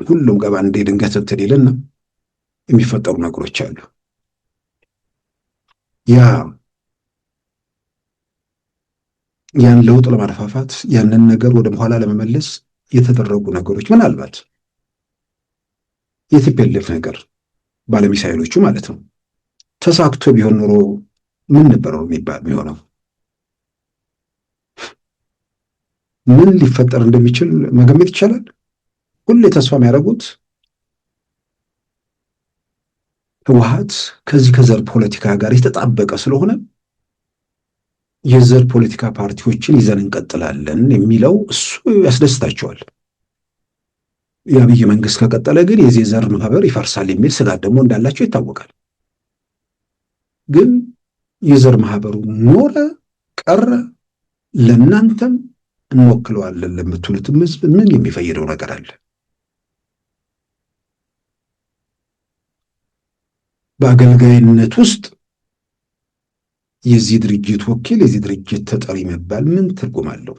[SPEAKER 1] ሁሉም ጋር አንዴ ድንገት እንትን ይልና የሚፈጠሩ ነገሮች አሉ። ያን ለውጥ ለማደፋፋት ያንን ነገር ወደ በኋላ ለመመለስ የተደረጉ ነገሮች ምናልባት የቲፒኤልኤፍ ነገር ባለሚሳይሎቹ ማለት ነው ተሳክቶ ቢሆን ኖሮ ምን ነበር የሚሆነው? ምን ሊፈጠር እንደሚችል መገመት ይቻላል። ሁሌ ተስፋ የሚያደርጉት ህወሓት ከዚህ ከዘር ፖለቲካ ጋር የተጣበቀ ስለሆነ የዘር ፖለቲካ ፓርቲዎችን ይዘን እንቀጥላለን የሚለው እሱ ያስደስታቸዋል። የአብይ መንግስት ከቀጠለ ግን የዚህ ዘር ማህበር ይፈርሳል የሚል ስጋት ደግሞ እንዳላቸው ይታወቃል። ግን የዘር ማህበሩ ኖረ ቀረ ለእናንተም እንወክለዋለን ለምትሉትም ህዝብ ምን የሚፈይደው ነገር አለ? በአገልጋይነት ውስጥ የዚህ ድርጅት ወኪል የዚህ ድርጅት ተጠሪ መባል ምን ትርጉም አለው?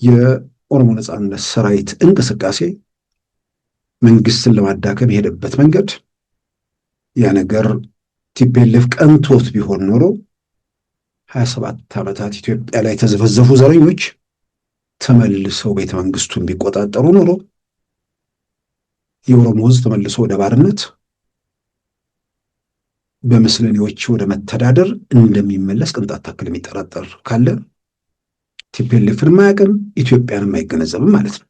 [SPEAKER 1] የኦሮሞ ነጻነት ሰራዊት እንቅስቃሴ መንግስትን ለማዳከም የሄደበት መንገድ ያ ነገር ቲፒኤልኤፍ ቀንቶት ቢሆን ኖሮ 27 ዓመታት ኢትዮጵያ ላይ የተዘፈዘፉ ዘረኞች ተመልሰው ቤተ መንግስቱን ቢቆጣጠሩ ኖሮ የኦሮሞ ህዝብ ተመልሶ ወደ ባርነት በምስለኔዎች ወደ መተዳደር እንደሚመለስ ቅንጣት ታክል የሚጠራጠር ካለ ቲፒኤልኤፍን ማያውቅም ኢትዮጵያንም አይገነዘብም ማለት ነው።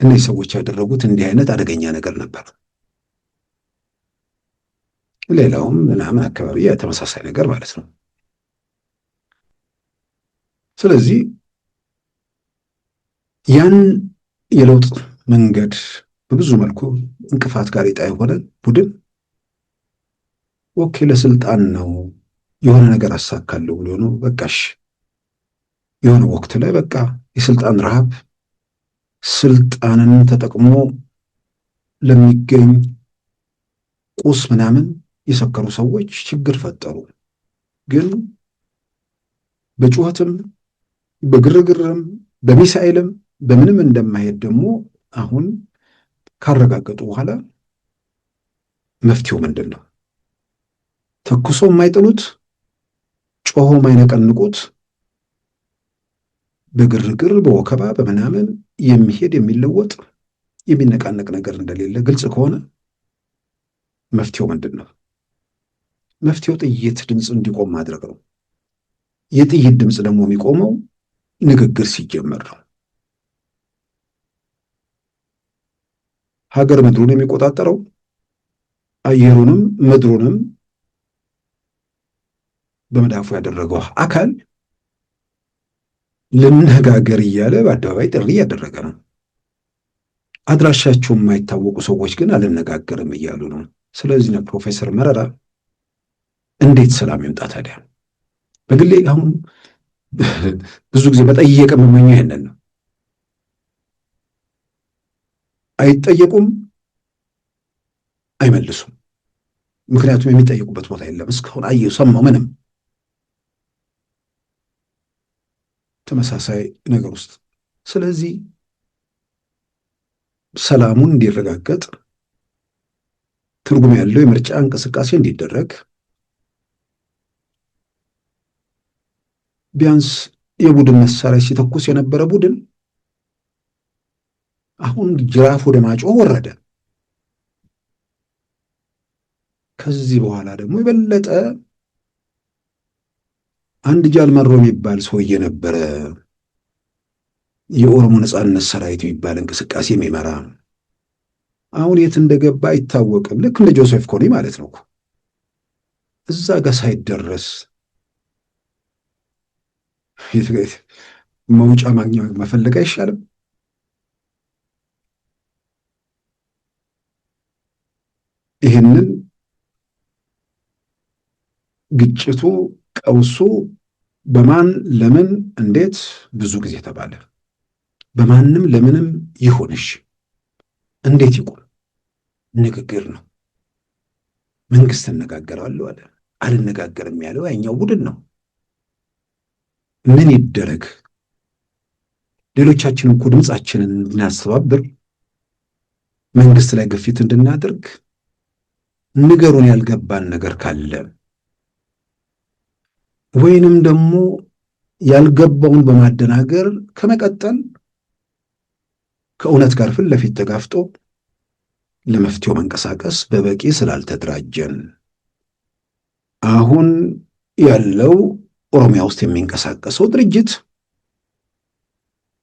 [SPEAKER 1] እነዚህ ሰዎች ያደረጉት እንዲህ አይነት አደገኛ ነገር ነበር። ሌላውም ምናምን አካባቢ ተመሳሳይ ነገር ማለት ነው። ስለዚህ ያን የለውጥ መንገድ በብዙ መልኩ እንቅፋት ጋሬጣ የሆነ ቡድን ኦኬ ለስልጣን ነው የሆነ ነገር አሳካለሁ ብሎ ነው በቃሽ የሆነ ወቅት ላይ በቃ የስልጣን ረሃብ ስልጣንን ተጠቅሞ ለሚገኝ ቁስ ምናምን የሰከሩ ሰዎች ችግር ፈጠሩ። ግን በጩኸትም በግርግርም በሚሳኤልም በምንም እንደማይሄድ ደግሞ አሁን ካረጋገጡ በኋላ መፍትሄው ምንድን ነው? ተኩሶ የማይጥሉት ጮሆ የማይነቀንቁት በግርግር በወከባ በምናምን የሚሄድ የሚለወጥ የሚነቃነቅ ነገር እንደሌለ ግልጽ ከሆነ መፍትሄው ምንድን ነው? መፍትሄው ጥይት ድምፅ እንዲቆም ማድረግ ነው። የጥይት ድምፅ ደግሞ የሚቆመው ንግግር ሲጀመር ነው። ሀገር ምድሩን የሚቆጣጠረው አየሩንም ምድሩንም በመዳፉ ያደረገው አካል ልነጋገር እያለ በአደባባይ ጥሪ እያደረገ ነው። አድራሻቸው የማይታወቁ ሰዎች ግን አልነጋገርም እያሉ ነው። ስለዚህ ነው ፕሮፌሰር መረራ እንዴት ሰላም ይምጣ ታዲያ? በግሌ አሁን ብዙ ጊዜ በጠየቀ የምመኘው ይሄንን ነው። አይጠየቁም፣ አይመልሱም። ምክንያቱም የሚጠየቁበት ቦታ የለም። እስካሁን አየሁ ሰማሁ ምንም ተመሳሳይ ነገር ውስጥ። ስለዚህ ሰላሙን እንዲረጋገጥ ትርጉም ያለው የምርጫ እንቅስቃሴ እንዲደረግ ቢያንስ የቡድን መሳሪያ ሲተኩስ የነበረ ቡድን አሁን ጅራፍ ወደ ማጮህ ወረደ። ከዚህ በኋላ ደግሞ የበለጠ አንድ ጃልመሮ የሚባል ሰውዬ ነበረ፣ የኦሮሞ ነጻነት ሰራዊት የሚባል እንቅስቃሴ የሚመራ አሁን የት እንደገባ አይታወቅም። ልክ እንደ ጆሴፍ ኮኒ ማለት ነው። እዛ ጋር ሳይደረስ መውጫ ማግኛ መፈለግ አይሻልም? ይህንን ግጭቱ ቀውሱ በማን ለምን እንዴት ብዙ ጊዜ ተባለ። በማንም ለምንም ይሁንሽ እንዴት ይቁም? ንግግር ነው። መንግስት እነጋገራለሁ አለ። አልነጋገርም ያለው ያኛው ቡድን ነው። ምን ይደረግ? ሌሎቻችን እኮ ድምፃችንን እንድናስተባብር መንግስት ላይ ግፊት እንድናደርግ ንገሩን ያልገባን ነገር ካለ ወይንም ደግሞ ያልገባውን በማደናገር ከመቀጠል ከእውነት ጋር ፊት ለፊት ተጋፍጦ ለመፍትሄው መንቀሳቀስ በበቂ ስላልተደራጀን አሁን ያለው ኦሮሚያ ውስጥ የሚንቀሳቀሰው ድርጅት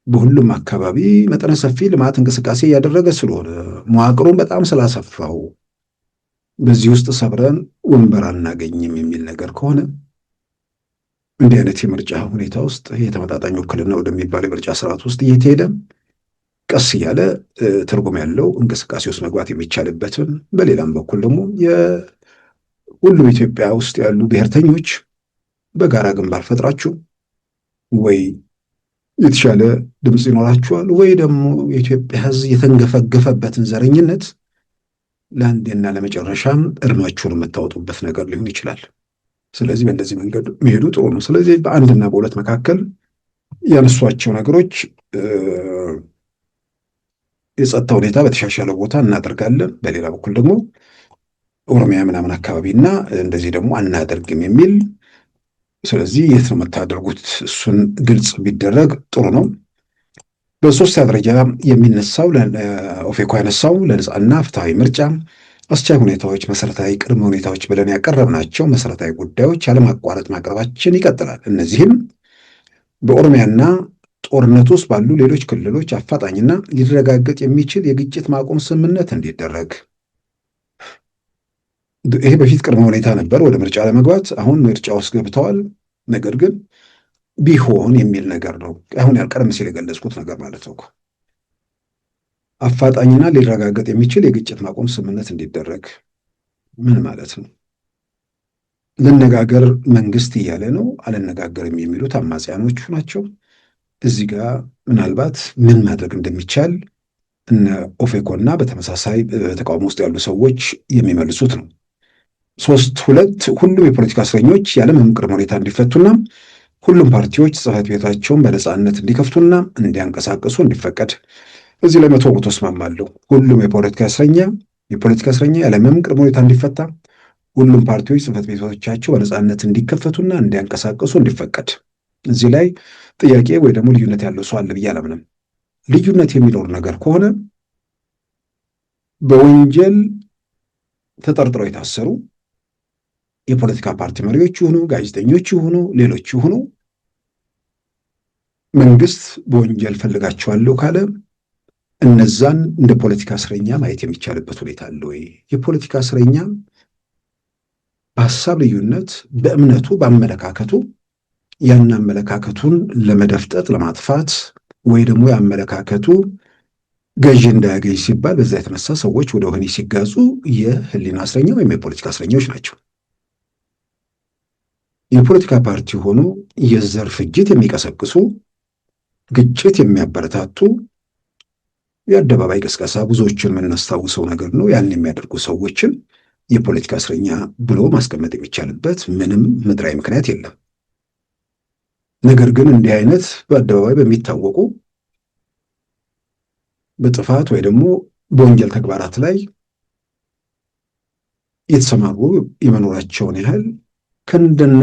[SPEAKER 1] በሁሉም አካባቢ መጠነ ሰፊ ልማት እንቅስቃሴ እያደረገ ስለሆነ መዋቅሩን በጣም ስላሰፋው በዚህ ውስጥ ሰብረን ወንበር አናገኝም የሚል ነገር ከሆነ እንዲህ አይነት የምርጫ ሁኔታ ውስጥ የተመጣጣኝ ውክልና ወደሚባል የምርጫ ስርዓት ውስጥ እየተሄደ ቀስ እያለ ትርጉም ያለው እንቅስቃሴ ውስጥ መግባት የሚቻልበትን በሌላም በኩል ደግሞ የሁሉም ኢትዮጵያ ውስጥ ያሉ ብሔርተኞች በጋራ ግንባር ፈጥራችሁ ወይ የተሻለ ድምፅ ይኖራችኋል ወይ ደግሞ የኢትዮጵያ ሕዝብ የተንገፈገፈበትን ዘረኝነት ለአንዴና ለመጨረሻም እርማችሁን የምታወጡበት ነገር ሊሆን ይችላል። ስለዚህ በእንደዚህ መንገድ መሄዱ ጥሩ ነው። ስለዚህ በአንድና በሁለት መካከል ያነሷቸው ነገሮች የጸጥታ ሁኔታ በተሻሻለ ቦታ እናደርጋለን፣ በሌላ በኩል ደግሞ ኦሮሚያ ምናምን አካባቢና እንደዚህ ደግሞ አናደርግም የሚል ስለዚህ የት ነው የምታደርጉት? እሱን ግልጽ ቢደረግ ጥሩ ነው። በሶስተኛ ደረጃ የሚነሳው ኦፌኮ ያነሳው ለነጻና ፍትሐዊ ምርጫ አስቻይ ሁኔታዎች፣ መሰረታዊ ቅድመ ሁኔታዎች ብለን ያቀረብናቸው መሰረታዊ ጉዳዮች ያለማቋረጥ ማቅረባችን ይቀጥላል። እነዚህም በኦሮሚያና ጦርነት ውስጥ ባሉ ሌሎች ክልሎች አፋጣኝና ሊረጋገጥ የሚችል የግጭት ማቆም ስምምነት እንዲደረግ። ይሄ በፊት ቅድመ ሁኔታ ነበር ወደ ምርጫ ለመግባት፣ አሁን ምርጫ ውስጥ ገብተዋል። ነገር ግን ቢሆን የሚል ነገር ነው። አሁን ቀደም ሲል የገለጽኩት ነገር ማለት ነው። አፋጣኝና ሊረጋገጥ የሚችል የግጭት ማቆም ስምምነት እንዲደረግ ምን ማለት ነው? ልነጋገር መንግስት እያለ ነው፣ አልነጋገርም የሚሉት አማጽያኖቹ ናቸው። እዚህ ጋር ምናልባት ምን ማድረግ እንደሚቻል እነ ኦፌኮና በተመሳሳይ ተቃውሞ ውስጥ ያሉ ሰዎች የሚመልሱት ነው። 3.2 ሁሉም የፖለቲካ እስረኞች ያለምንም ቅድመ ሁኔታ እንዲፈቱና ሁሉም ፓርቲዎች ጽሕፈት ቤታቸውን በነጻነት እንዲከፍቱና እንዲያንቀሳቀሱ እንዲፈቀድ። እዚህ ላይ 100% እስማማለሁ። ሁሉም የፖለቲካ እስረኛ ያለምንም ቅድመ ሁኔታ እንዲፈታ፣ ሁሉም ፓርቲዎች ጽሕፈት ቤቶቻቸው በነጻነት እንዲከፈቱና እንዲያንቀሳቀሱ እንዲፈቀድ። እዚህ ላይ ጥያቄ ወይ ደግሞ ልዩነት ያለው ሰው አለ ብዬ አላምንም። ልዩነት የሚኖር ነገር ከሆነ በወንጀል ተጠርጥረው የታሰሩ የፖለቲካ ፓርቲ መሪዎች ይሁኑ፣ ጋዜጠኞች ይሁኑ፣ ሌሎች ይሁኑ፣ መንግስት በወንጀል ፈልጋቸዋለሁ ካለ እነዛን እንደ ፖለቲካ እስረኛ ማየት የሚቻልበት ሁኔታ አለ ወይ? የፖለቲካ እስረኛ በሀሳብ ልዩነት፣ በእምነቱ፣ በአመለካከቱ ያን አመለካከቱን ለመደፍጠጥ ለማጥፋት ወይ ደግሞ የአመለካከቱ ገዢ እንዳያገኝ ሲባል በዛ የተነሳ ሰዎች ወደ ወህኒ ሲጋዙ የህሊና እስረኛ ወይም የፖለቲካ እስረኞች ናቸው። የፖለቲካ ፓርቲ ሆኖ የዘር ፍጅት የሚቀሰቅሱ፣ ግጭት የሚያበረታቱ፣ የአደባባይ ቅስቀሳ ብዙዎችን የምናስታውሰው ነገር ነው። ያን የሚያደርጉ ሰዎችን የፖለቲካ እስረኛ ብሎ ማስቀመጥ የሚቻልበት ምንም ምድራዊ ምክንያት የለም። ነገር ግን እንዲህ አይነት በአደባባይ በሚታወቁ በጥፋት ወይ ደግሞ በወንጀል ተግባራት ላይ የተሰማሩ የመኖራቸውን ያህል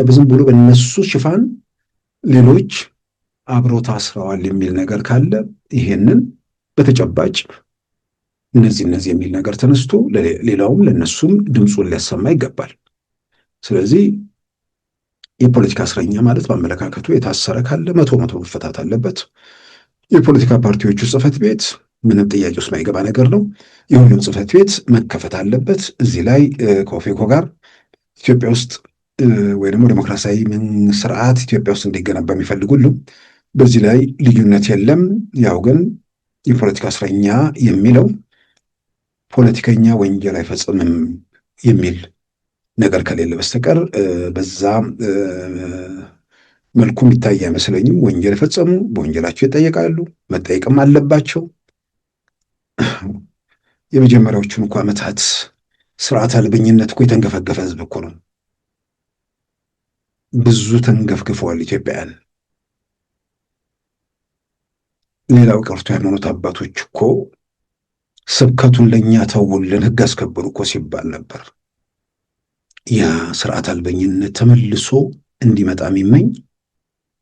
[SPEAKER 1] ዝም ብሎ በነሱ ሽፋን ሌሎች አብረው ታስረዋል የሚል ነገር ካለ ይሄንን በተጨባጭ እነዚህ የሚል ነገር ተነስቶ ሌላውም ለነሱም ድምፁን ሊያሰማ ይገባል። ስለዚህ የፖለቲካ እስረኛ ማለት በአመለካከቱ የታሰረ ካለ መቶ መፈታት አለበት። የፖለቲካ ፓርቲዎቹ ጽሕፈት ቤት ምንም ጥያቄ ውስጥ ማይገባ ነገር ነው። የሁሉም ጽሕፈት ቤት መከፈት አለበት። እዚህ ላይ ከኦፌኮ ጋር ኢትዮጵያ ውስጥ ወይ ደግሞ ዴሞክራሲያዊ ስርዓት ኢትዮጵያ ውስጥ እንዲገነባ የሚፈልግ ሁሉም በዚህ ላይ ልዩነት የለም። ያው ግን የፖለቲካ እስረኛ የሚለው ፖለቲከኛ ወንጀል አይፈጽምም የሚል ነገር ከሌለ በስተቀር በዛ መልኩ የሚታይ አይመስለኝም። ወንጀል የፈጸሙ በወንጀላቸው ይጠየቃሉ፣ መጠየቅም አለባቸው። የመጀመሪያዎቹን እኮ ዓመታት ስርዓት አልበኝነት እኮ የተንገፈገፈ ህዝብ እኮ ነው። ብዙ ተንገፍግፈዋል ኢትዮጵያውያን። ሌላው ቀርቶ የሃይማኖት አባቶች እኮ ስብከቱን ለእኛ ተውልን፣ ህግ አስከብሩ እኮ ሲባል ነበር። ያ ስርዓት አልበኝነት ተመልሶ እንዲመጣ የሚመኝ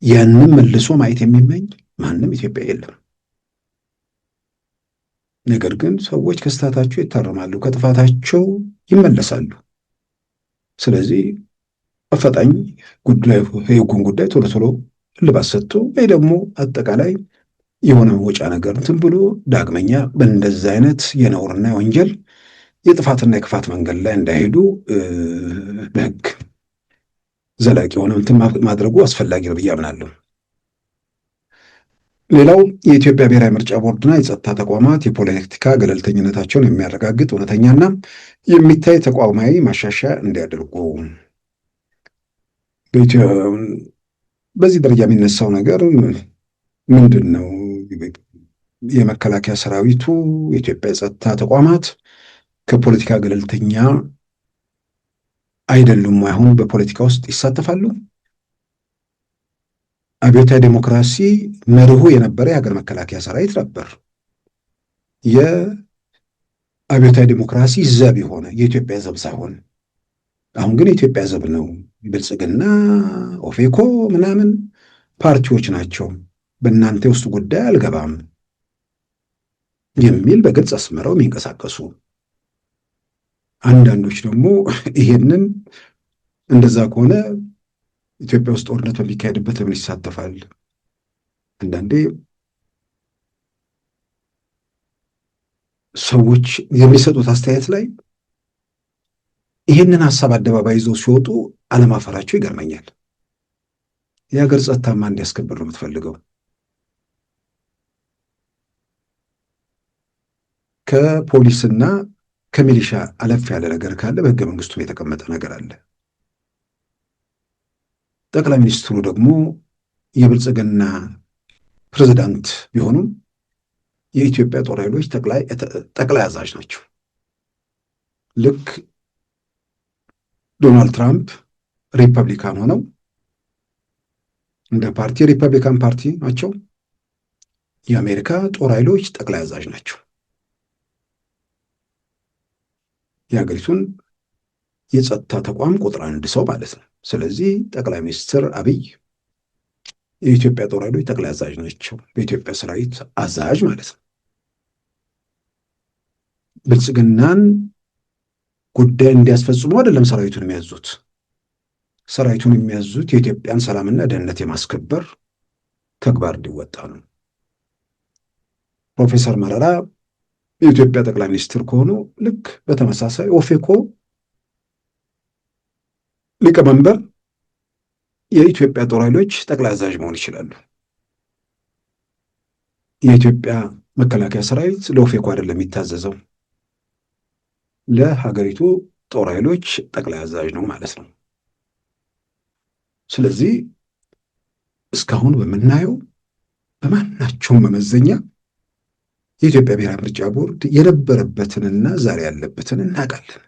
[SPEAKER 1] ያንም መልሶ ማየት የሚመኝ ማንም ኢትዮጵያ የለም። ነገር ግን ሰዎች ከስህተታቸው ይታረማሉ፣ ከጥፋታቸው ይመለሳሉ። ስለዚህ አፋጣኝ የህጉን ጉዳይ ቶሎ ቶሎ እልባት ሰጥቶ ወይ ደግሞ አጠቃላይ የሆነ መውጫ ነገር እንትን ብሎ ዳግመኛ በእንደዚህ አይነት የነውርና የወንጀል የጥፋትና የክፋት መንገድ ላይ እንዳይሄዱ በህግ ዘላቂ የሆነ እንትን ማድረጉ አስፈላጊ ነው ብዬ አምናለሁ። ሌላው የኢትዮጵያ ብሔራዊ ምርጫ ቦርድና የጸጥታ ተቋማት የፖለቲካ ገለልተኝነታቸውን የሚያረጋግጥ እውነተኛና የሚታይ ተቋማዊ ማሻሻያ እንዲያደርጉ። በዚህ ደረጃ የሚነሳው ነገር ምንድን ነው? የመከላከያ ሰራዊቱ፣ የኢትዮጵያ የጸጥታ ተቋማት ከፖለቲካ ገለልተኛ አይደሉም? አሁን በፖለቲካ ውስጥ ይሳተፋሉ? አብዮታዊ ዴሞክራሲ መርሁ የነበረ የሀገር መከላከያ ሰራዊት ነበር። የአብዮታዊ ዴሞክራሲ ዘብ የሆነ የኢትዮጵያ ዘብ ሳይሆን አሁን ግን የኢትዮጵያ ዘብ ነው። ብልጽግና፣ ኦፌኮ ምናምን ፓርቲዎች ናቸው፣ በእናንተ ውስጥ ጉዳይ አልገባም የሚል በግልጽ አስመረው የሚንቀሳቀሱ አንዳንዶች ደግሞ ይሄንን እንደዛ ከሆነ ኢትዮጵያ ውስጥ ጦርነት በሚካሄድበት ለምን ይሳተፋል? አንዳንዴ ሰዎች የሚሰጡት አስተያየት ላይ ይህንን ሀሳብ አደባባይ ይዘው ሲወጡ አለማፈራቸው ይገርመኛል። የሀገር ጸጥታማ እንዲያስከብር ነው የምትፈልገው። ከፖሊስና ከሚሊሻ አለፍ ያለ ነገር ካለ በህገ መንግስቱ የተቀመጠ ነገር አለ። ጠቅላይ ሚኒስትሩ ደግሞ የብልጽግና ፕሬዝዳንት ቢሆኑም የኢትዮጵያ ጦር ኃይሎች ጠቅላይ አዛዥ ናቸው። ልክ ዶናልድ ትራምፕ ሪፐብሊካን ሆነው እንደ ፓርቲ ሪፐብሊካን ፓርቲ ናቸው። የአሜሪካ ጦር ኃይሎች ጠቅላይ አዛዥ ናቸው። የሀገሪቱን የጸጥታ ተቋም ቁጥር አንድ ሰው ማለት ነው። ስለዚህ ጠቅላይ ሚኒስትር አብይ የኢትዮጵያ ጦር ኃይሎች ጠቅላይ አዛዥ ናቸው። በኢትዮጵያ ሰራዊት አዛዥ ማለት ነው። ብልጽግናን ጉዳይ እንዲያስፈጽሙ አይደለም ሰራዊቱን የሚያዙት። ሰራዊቱን የሚያዙት የኢትዮጵያን ሰላምና ደህንነት የማስከበር ተግባር እንዲወጣ ነው። ፕሮፌሰር መረራ የኢትዮጵያ ጠቅላይ ሚኒስትር ከሆኑ ልክ በተመሳሳይ ኦፌኮ ሊቀመንበር የኢትዮጵያ ጦር ኃይሎች ጠቅላይ አዛዥ መሆን ይችላሉ። የኢትዮጵያ መከላከያ ሰራዊት ለኦፌኮ አይደለም የሚታዘዘው፣ ለሀገሪቱ ጦር ኃይሎች ጠቅላይ አዛዥ ነው ማለት ነው። ስለዚህ እስካሁን በምናየው በማናቸውም መመዘኛ የኢትዮጵያ ብሔራዊ ምርጫ ቦርድ የነበረበትንና ዛሬ ያለበትን እናውቃለን።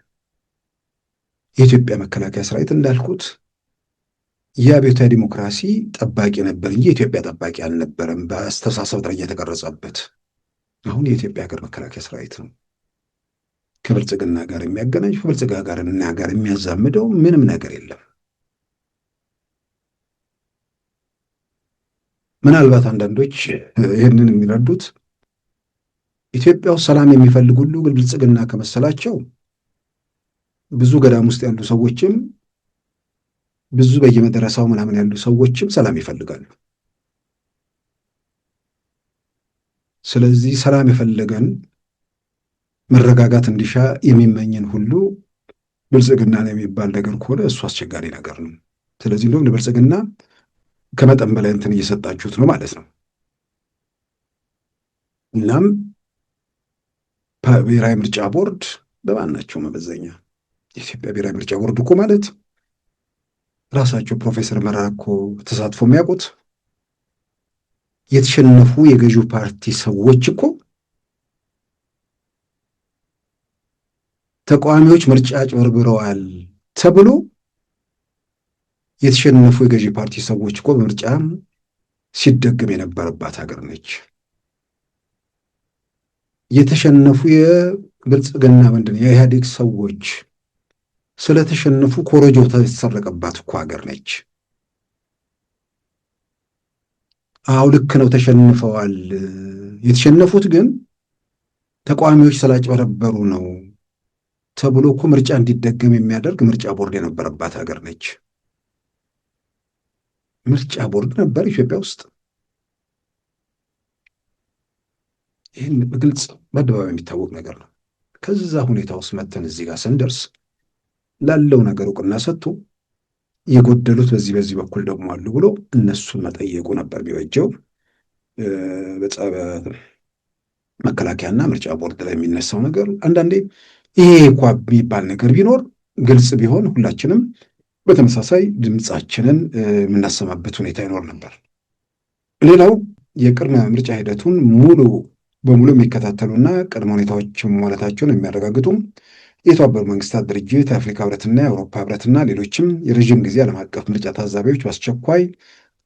[SPEAKER 1] የኢትዮጵያ መከላከያ ሰራዊት እንዳልኩት የአብዮታዊ ዲሞክራሲ ጠባቂ ነበር እንጂ የኢትዮጵያ ጠባቂ አልነበረም፣ በአስተሳሰብ ደረጃ የተቀረጸበት። አሁን የኢትዮጵያ ሀገር መከላከያ ሰራዊት ነው። ከብልጽግና ጋር የሚያገናኝ ከብልጽግና ጋር የሚያዛምደው ምንም ነገር የለም። ምናልባት አንዳንዶች ይህንን የሚረዱት ኢትዮጵያ ውስጥ ሰላም የሚፈልግ ሁሉ ብልጽግና ከመሰላቸው ብዙ ገዳም ውስጥ ያሉ ሰዎችም ብዙ በየመደረሳው ምናምን ያሉ ሰዎችም ሰላም ይፈልጋሉ። ስለዚህ ሰላም የፈለገን መረጋጋት እንዲሻ የሚመኝን ሁሉ ብልጽግና ነው የሚባል ነገር ከሆነ እሱ አስቸጋሪ ነገር ነው። ስለዚህ እንደውም ለብልጽግና ከመጠን በላይ እንትን እየሰጣችሁት ነው ማለት ነው። እናም ብሔራዊ ምርጫ ቦርድ በማናቸው መመዘኛ የኢትዮጵያ ብሔራዊ ምርጫ ቦርድ እኮ ማለት ራሳቸው ፕሮፌሰር መረራ እኮ ተሳትፎ የሚያውቁት የተሸነፉ የገዢው ፓርቲ ሰዎች እኮ ተቃዋሚዎች ምርጫ አጭበርብረዋል ተብሎ የተሸነፉ የገዢ ፓርቲ ሰዎች እኮ በምርጫ ሲደገም የነበረባት ሀገር ነች። የተሸነፉ የብልጽግና የኢህአዴግ ሰዎች ስለተሸነፉ ኮረጆ የተሰረቀባት እኮ ሀገር ነች። አዎ ልክ ነው፣ ተሸንፈዋል። የተሸነፉት ግን ተቃዋሚዎች ስላጭበረበሩ ነው ተብሎ እኮ ምርጫ እንዲደገም የሚያደርግ ምርጫ ቦርድ የነበረባት ሀገር ነች። ምርጫ ቦርድ ነበር ኢትዮጵያ ውስጥ። ይህን በግልጽ በአደባባይ የሚታወቅ ነገር ነው። ከዛ ሁኔታ ውስጥ መተን እዚህ ጋር ስንደርስ ላለው ነገር እውቅና ሰጥቶ የጎደሉት በዚህ በኩል ደግሞ አሉ ብሎ እነሱን መጠየቁ ነበር የሚበጀው። መከላከያና ምርጫ ቦርድ ላይ የሚነሳው ነገር አንዳንዴ ይሄ እንኳ የሚባል ነገር ቢኖር ግልጽ ቢሆን ሁላችንም በተመሳሳይ ድምፃችንን የምናሰማበት ሁኔታ ይኖር ነበር። ሌላው የቅድመ ምርጫ ሂደቱን ሙሉ በሙሉ የሚከታተሉና ቅድመ ሁኔታዎች መሟላታቸውን የሚያረጋግጡ የተባበሩት መንግስታት ድርጅት፣ የአፍሪካ ህብረትና የአውሮፓ ህብረትና ሌሎችም የረዥም ጊዜ ዓለም አቀፍ ምርጫ ታዛቢዎች በአስቸኳይ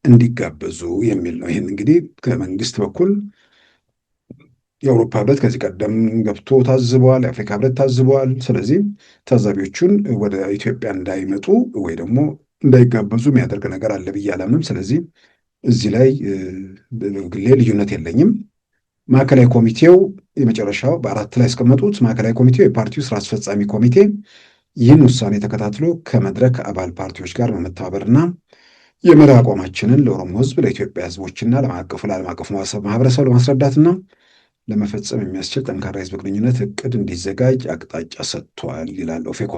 [SPEAKER 1] እንዲጋበዙ የሚል ነው። ይህን እንግዲህ ከመንግስት በኩል የአውሮፓ ህብረት ከዚህ ቀደም ገብቶ ታዝበዋል፣ የአፍሪካ ህብረት ታዝበዋል። ስለዚህ ታዛቢዎቹን ወደ ኢትዮጵያ እንዳይመጡ ወይ ደግሞ እንዳይጋበዙ የሚያደርግ ነገር አለ ብዬ አላምንም። ስለዚህ እዚህ ላይ ግሌ ልዩነት የለኝም። ማዕከላዊ ኮሚቴው የመጨረሻው በ4 ላይ ያስቀመጡት ማዕከላዊ ኮሚቴው የፓርቲው ስራ አስፈጻሚ ኮሚቴ ይህን ውሳኔ ተከታትሎ ከመድረክ አባል ፓርቲዎች ጋር በመተባበርና የመሪ አቋማችንን ለኦሮሞ ህዝብ፣ ለኢትዮጵያ ህዝቦችና ለዓለም አቀፉ ማህበረሰብ ለማስረዳትና ለመፈጸም የሚያስችል ጠንካራ የህዝብ ግንኙነት እቅድ እንዲዘጋጅ አቅጣጫ ሰጥቷል ይላል ኦፌኮ።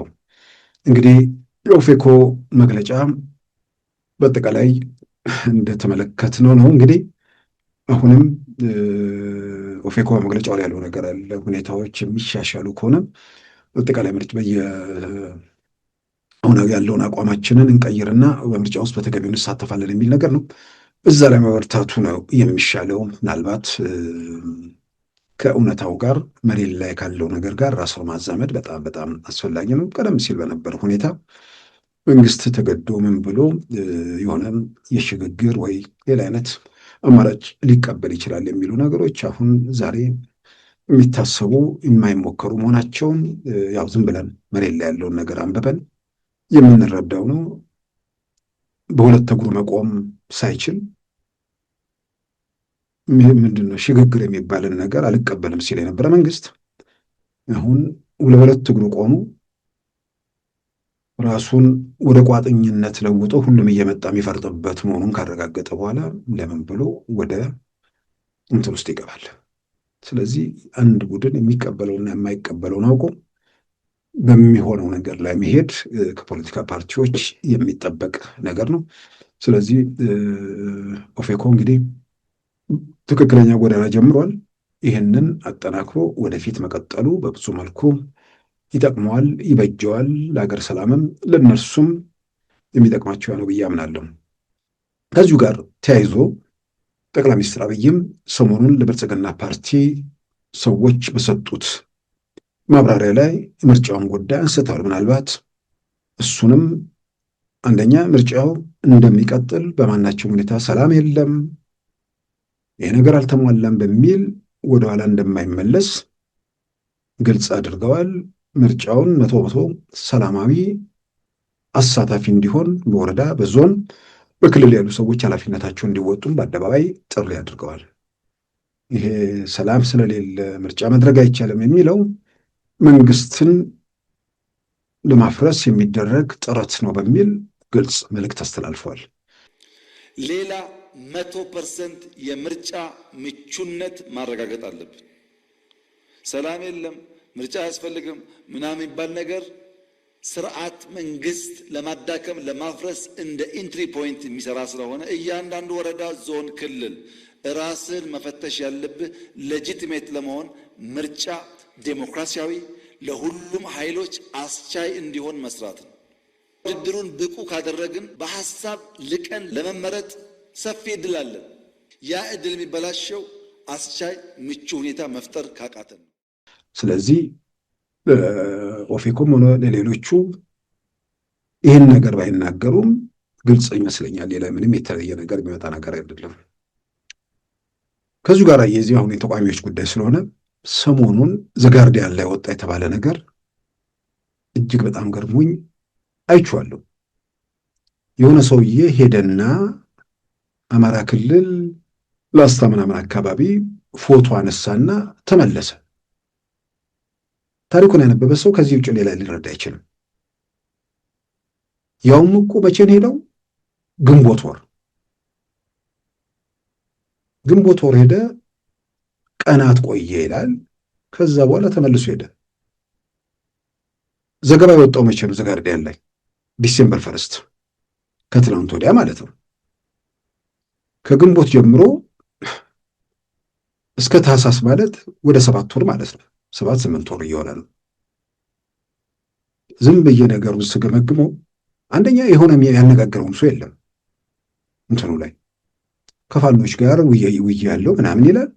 [SPEAKER 1] እንግዲህ የኦፌኮ መግለጫ በአጠቃላይ እንደተመለከትነው ነው። እንግዲህ አሁንም ኦፌኮ መግለጫው ላይ ያለው ነገር አለ። ሁኔታዎች የሚሻሻሉ ከሆነ አጠቃላይ ምርጫ አሁን ያለውን አቋማችንን እንቀይርና በምርጫ ውስጥ በተገቢው እንሳተፋለን የሚል ነገር ነው። እዛ ላይ መበርታቱ ነው የሚሻለው። ምናልባት ከእውነታው ጋር መሬት ላይ ካለው ነገር ጋር ራስን ማዛመድ በጣም በጣም አስፈላጊ ነው። ቀደም ሲል በነበረ ሁኔታ መንግስት ተገዶ ምን ብሎ የሆነ የሽግግር ወይ ሌላ አይነት አማራጭ ሊቀበል ይችላል የሚሉ ነገሮች አሁን ዛሬ የሚታሰቡ የማይሞከሩ መሆናቸውን ያው ዝም ብለን መሬት ላይ ያለውን ነገር አንብበን የምንረዳው ነው። በሁለት እግሩ መቆም ሳይችል ምንድነው ሽግግር የሚባልን ነገር አልቀበልም ሲል የነበረ መንግስት አሁን በሁለት እግሩ ቆሙ ራሱን ወደ ቋጥኝነት ለውጦ ሁሉም እየመጣ የሚፈርጥበት መሆኑን ካረጋገጠ በኋላ ለምን ብሎ ወደ እንትን ውስጥ ይገባል? ስለዚህ አንድ ቡድን የሚቀበለውና የማይቀበለውን አውቆ በሚሆነው ነገር ላይ መሄድ ከፖለቲካ ፓርቲዎች የሚጠበቅ ነገር ነው። ስለዚህ ኦፌኮ እንግዲህ ትክክለኛ ጎዳና ጀምሯል። ይህንን አጠናክሮ ወደፊት መቀጠሉ በብዙ መልኩ ይጠቅመዋል፣ ይበጀዋል። ለሀገር ሰላምም ለነርሱም የሚጠቅማቸው ነው ብዬ አምናለሁ። ከዚሁ ጋር ተያይዞ ጠቅላይ ሚኒስትር አብይም ሰሞኑን ለብልጽግና ፓርቲ ሰዎች በሰጡት ማብራሪያ ላይ ምርጫውን ጉዳይ አንስተዋል። ምናልባት እሱንም አንደኛ ምርጫው እንደሚቀጥል በማናቸውም ሁኔታ ሰላም የለም፣ ይህ ነገር አልተሟላም በሚል ወደኋላ እንደማይመለስ ግልጽ አድርገዋል። ምርጫውን 100% ሰላማዊ አሳታፊ እንዲሆን በወረዳ በዞን በክልል ያሉ ሰዎች ኃላፊነታቸው እንዲወጡም በአደባባይ ጥሪ አድርገዋል። ይሄ ሰላም ስለሌለ ምርጫ መድረግ አይቻልም የሚለው መንግስትን ለማፍረስ የሚደረግ ጥረት ነው በሚል ግልጽ መልእክት አስተላልፈዋል።
[SPEAKER 2] ሌላ 100% የምርጫ ምቹነት ማረጋገጥ አለብን። ሰላም የለም፣ ምርጫ አያስፈልግም ምናምን የሚባል ነገር ስርዓት መንግስት ለማዳከም ለማፍረስ እንደ ኢንትሪ ፖይንት የሚሰራ ስለሆነ እያንዳንዱ ወረዳ፣ ዞን፣ ክልል ራስን መፈተሽ ያለብህ ሌጂቲሜት ለመሆን ምርጫ ዴሞክራሲያዊ ለሁሉም ኃይሎች አስቻይ እንዲሆን መስራት ነው። ውድድሩን ብቁ ካደረግን በሐሳብ ልቀን ለመመረጥ ሰፊ እድል አለን። ያ እድል የሚበላሸው አስቻይ ምቹ ሁኔታ መፍጠር ካቃተን።
[SPEAKER 1] ስለዚህ ኦፌኮም ሆነ ለሌሎቹ ይህን ነገር ባይናገሩም ግልጽ ይመስለኛል። ሌላ ምንም የተለየ ነገር የሚመጣ ነገር አይደለም። ከዚሁ ጋር የዚህ አሁን የተቃዋሚዎች ጉዳይ ስለሆነ ሰሞኑን ዘጋርዲያን ላይ ወጣ የተባለ ነገር እጅግ በጣም ገርሞኝ አይቼዋለሁ። የሆነ ሰውዬ ሄደና አማራ ክልል ላስታ ምናምን አካባቢ ፎቶ አነሳና ተመለሰ። ታሪኩን ያነበበ ሰው ከዚህ ውጭ ሌላ ሊረዳ አይችልም። ያውም እኮ መቼን ሄደው ግንቦት ወር ሄደ፣ ቀናት ቆየ ይላል። ከዛ በኋላ ተመልሶ ሄደ። ዘገባ የወጣው መቼ ነው? ዘጋርዲያን ላይ ዲሴምበር 1 ከትናንት ወዲያ ማለት ነው። ከግንቦት ጀምሮ እስከ ታህሳስ ማለት ወደ 7 ወር ማለት ነው። 7-8 ወር እየሆነ ነው። ዝም ብዬ ነገሩን ስገመግመው አንደኛ የሆነ ያነጋገረውም ሰው የለም። እንትኑ ላይ ከፋኖች ጋር ውዬ ያለው ምናምን ይላል።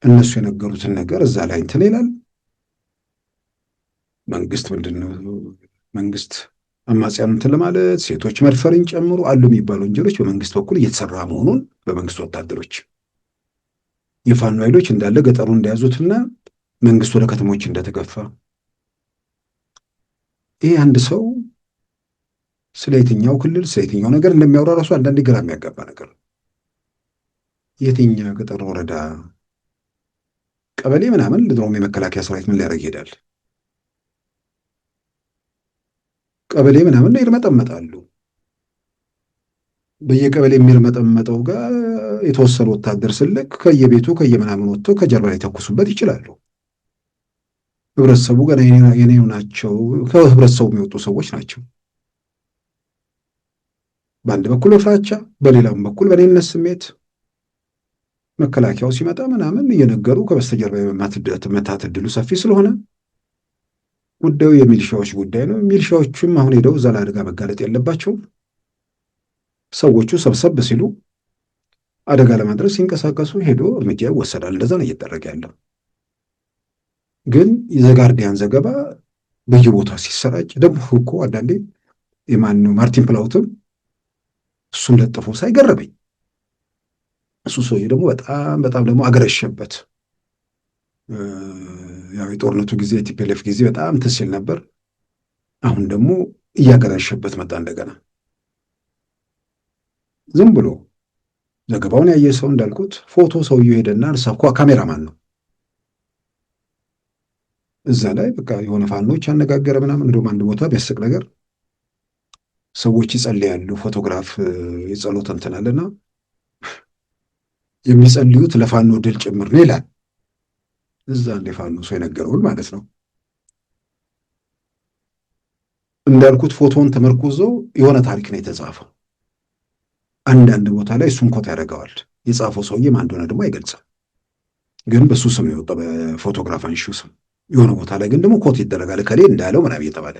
[SPEAKER 1] እነሱ የነገሩትን ነገር እዛ ላይ እንትን ይላል። መንግስት ምንድነው መንግስት አማጽያን እንትን ለማለት ሴቶች መድፈርን ጨምሮ አሉ የሚባሉ ወንጀሎች በመንግስት በኩል እየተሰራ መሆኑን በመንግስት ወታደሮች የፋኖ ኃይሎች እንዳለ ገጠሩን እንደያዙትና መንግስት ወደ ከተሞች እንደተገፋ ይህ አንድ ሰው ስለ የትኛው ክልል ስለ የትኛው ነገር እንደሚያወራ ራሱ አንዳንዴ ግራ የሚያጋባ ነገር ነው። የትኛው ገጠር ወረዳ ቀበሌ ምናምን ለድሮም የመከላከያ ሰራዊት ምን ሊያደርግ ይሄዳል? ቀበሌ ምናምን ይርመጠመጣሉ። በየቀበሌ የሚርመጠመጠው ጋር የተወሰኑ ወታደር ስልክ ከየቤቱ ከየምናምን ወጥቶ ከጀርባ ላይ ተኩሱበት ይችላሉ። ህብረተሰቡ ገና የኔው ናቸው፣ ከህብረተሰቡ የሚወጡ ሰዎች ናቸው። በአንድ በኩል በፍራቻ በሌላም በኩል በኔነት ስሜት መከላከያው ሲመጣ ምናምን እየነገሩ ከበስተጀርባ የመታት ዕድሉ ሰፊ ስለሆነ ጉዳዩ የሚሊሻዎች ጉዳይ ነው። ሚሊሻዎቹም አሁን ሄደው እዛ ለአደጋ መጋለጥ የለባቸውም። ሰዎቹ ሰብሰብ ሲሉ አደጋ ለማድረስ ሲንቀሳቀሱ ሄዶ እርምጃ ይወሰዳል። እንደዛ ነው እየተደረገ ያለው። ግን የዘጋርዲያን ዘገባ በየቦታው ሲሰራጭ ደግሞ እኮ አንዳንዴ የማነው ማርቲን ፕላውትም እሱን ለጥፎ ሳይገረመኝ እሱ ሰውዬ ደግሞ በጣም ደግሞ አገረሸበት። ያው የጦርነቱ ጊዜ የቲፒኤልኤፍ ጊዜ በጣም ትስል ነበር። አሁን ደግሞ እያገረሸበት መጣ እንደገና። ዝም ብሎ ዘገባውን ያየ ሰው እንዳልኩት ፎቶ ሰውዬው ሄደና አንሳኳ ካሜራማን ነው እዛ ላይ በቃ የሆነ ፋኖች ያነጋገረ ምናምን። እንደውም አንድ ቦታ ቢያስቅ ነገር ሰዎች ይጸልያሉ፣ ፎቶግራፍ የጸሎት እንትን አለና የሚጸልዩት ለፋኖ ድል ጭምር ነው ይላል። እዛ እንደ ፋኖ ሰው የነገረውን ማለት ነው። እንዳልኩት ፎቶውን ተመርኩዘው የሆነ ታሪክ ነው የተጻፈው። አንዳንድ ቦታ ላይ እሱን ኮት ያደርገዋል። የጻፈው ሰውዬ ማን እንደሆነ ደግሞ አይገልጽም፣ ግን በሱ ስም የወጣው በፎቶግራፍ አንሺው ስም። የሆነ ቦታ ላይ ግን ደግሞ ኮት ይደረጋል ከሌ እንዳለው ምናምን እየተባለ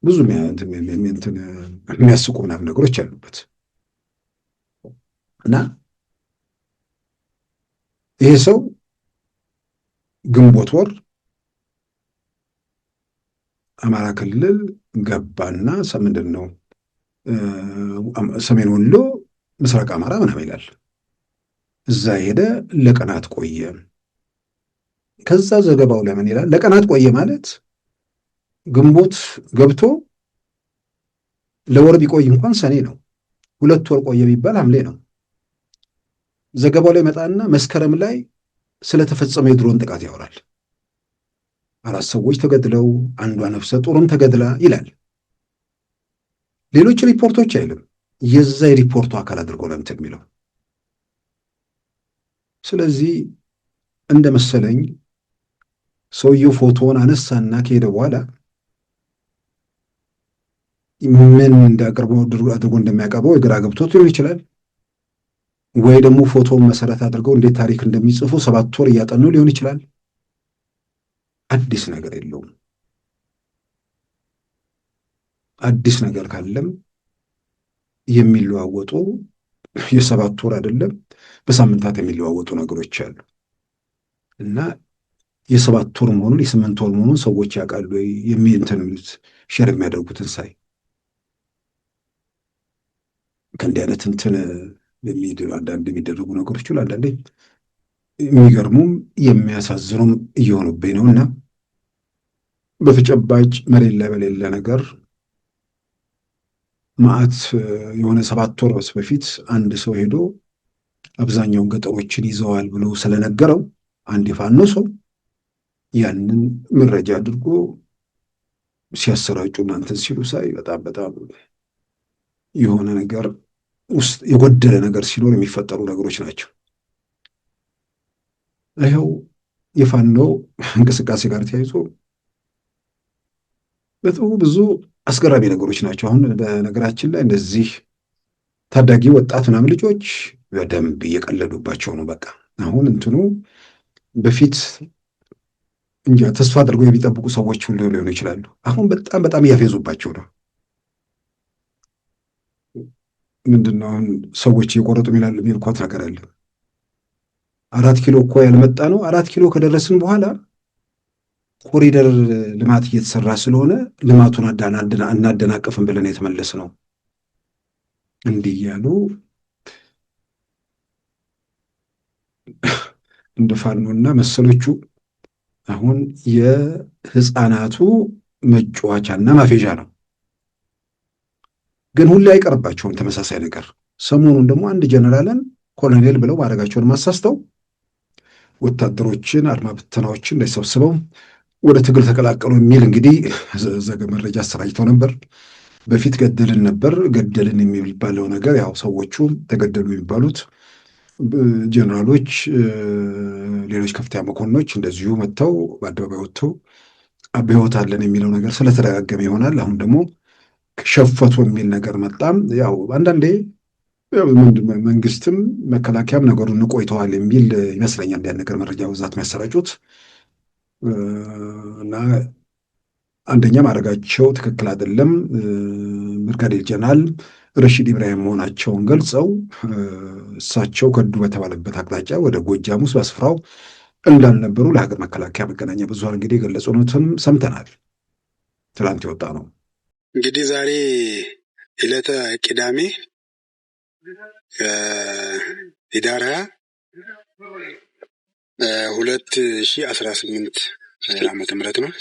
[SPEAKER 1] ብዙ የሚያስቁ ምናምን ነገሮች ያሉበት እና ይሄ ሰው ግንቦት ወር አማራ ክልል ገባና ምንድን ነው ሰሜን ወሎ ምስራቅ አማራ ምናምን ይላል። እዛ ሄደ፣ ለቀናት ቆየ። ከዛ ዘገባው ለምን ይላል ለቀናት ቆየ ማለት ግንቦት ገብቶ ለወር ቢቆይ እንኳን ሰኔ ነው። 2 ወር ቆየ ቢባል ሐምሌ ነው። ዘገባው ላይ መጣና መስከረም ላይ ስለተፈጸመ የድሮን ጥቃት ያወራል። 4 ሰዎች ተገድለው አንዷ ነፍሰ ጡርም ተገድላ ይላል። ሌሎች ሪፖርቶች አይልም። የዛ የሪፖርቱ አካል አድርጎ ነው እንትን የሚለው። ስለዚህ እንደ መሰለኝ ሰውየው ፎቶውን አነሳና ከሄደ በኋላ ምን እንዳቀርበው አድርጎ እንደሚያቀርበው የግራ ገብቶት ሊሆን ይችላል። ወይ ደግሞ ፎቶውን መሰረት አድርገው እንዴት ታሪክ እንደሚጽፉ 7 ወር እያጠኑ ሊሆን ይችላል። አዲስ ነገር የለውም። አዲስ ነገር ካለም የሚለዋወጡ የ7 ወር አይደለም በሳምንታት የሚለዋወጡ ነገሮች አሉ እና የ7 ወር መሆኑን የ8 ወር መሆኑን ሰዎች ያውቃሉ የሚሉት ሸር የሚያደርጉትን ሳይ ከእንዲህ አይነት እንትን አንዳንድ የሚደረጉ ነገሮች ሁሉ አንዳንዴ የሚገርሙም የሚያሳዝኑም እየሆኑብኝ ነው እና በተጨባጭ መሬት ላይ በሌለ ነገር ማዕት የሆነ 7 ወር በፊት አንድ ሰው ሄዶ አብዛኛውን ገጠሮችን ይዘዋል ብሎ ስለነገረው አንድ የፋኖ ሰው ያንን መረጃ አድርጎ ሲያሰራጩ እናንተን ሲሉ ሳይ በጣም በጣም የሆነ ነገር ውስጥ የጎደለ ነገር ሲኖር የሚፈጠሩ ነገሮች ናቸው። ይኸው የፋኖ እንቅስቃሴ ጋር ተያይዞ በጣም ብዙ አስገራሚ ነገሮች ናቸው። አሁን በነገራችን ላይ እንደዚህ ታዳጊ ወጣት ምናምን ልጆች በደንብ እየቀለዱባቸው ነው። በቃ አሁን እንትኑ በፊት እንጃ ተስፋ አድርገው የሚጠብቁ ሰዎች ሁሉ ሊሆኑ ይችላሉ። አሁን በጣም በጣም እያፌዙባቸው ነው። ምንድነው አሁን ሰዎች እየቆረጡ የሚልኳት ነገር አለ። 4 ኪሎ እኮ ያልመጣ ነው። 4 ኪሎ ከደረስን በኋላ ኮሪደር ልማት እየተሰራ ስለሆነ ልማቱን እናደናቀፍን ብለን የተመለስ ነው። እንዲህ እያሉ እንደ ፋኖና መሰሎቹ አሁን የህፃናቱ መጫወቻና ማፌዣ ነው። ግን ሁሌ አይቀርባቸውም ተመሳሳይ ነገር። ሰሞኑን ደግሞ አንድ ጀነራልን ኮሎኔል ብለው ማድረጋቸውን ማሳስተው ወታደሮችን አድማ ብተናዎችን እንዳይሰብስበው ወደ ትግል ተቀላቀሉ የሚል እንግዲህ መረጃ አሰራጭተው ነበር። በፊት ገደልን ነበር። ገደልን የሚባለው ነገር ያው ሰዎቹ ተገደሉ የሚባሉት ጀነራሎች፣ ሌሎች ከፍተኛ መኮንኖች እንደዚሁ መጥተው በአደባባይ ወጥተው በሕይወት አለን የሚለው ነገር ስለተደጋገመ ይሆናል። አሁን ደግሞ ሸፈቱ የሚል ነገር መጣም። ያው አንዳንዴ መንግስትም መከላከያም ነገሩን ቆይተዋል የሚል ይመስለኛል ያን ነገር መረጃ ብዛት የሚያሰራጩት እና አንደኛ ማድረጋቸው ትክክል አይደለም። ብርጋዴር ጀነራል ረሺድ ኢብራሂም መሆናቸውን ገልጸው እሳቸው ከዱ በተባለበት አቅጣጫ ወደ ጎጃም ውስጥ በስፍራው እንዳልነበሩ ለሀገር መከላከያ መገናኛ ብዙሃን እንግዲህ የገለጹትም ሰምተናል። ትላንት የወጣ ነው።
[SPEAKER 3] እንግዲህ ዛሬ ዕለተ ቅዳሜ ህዳር 2018 ዓመተ ምህረት ነው።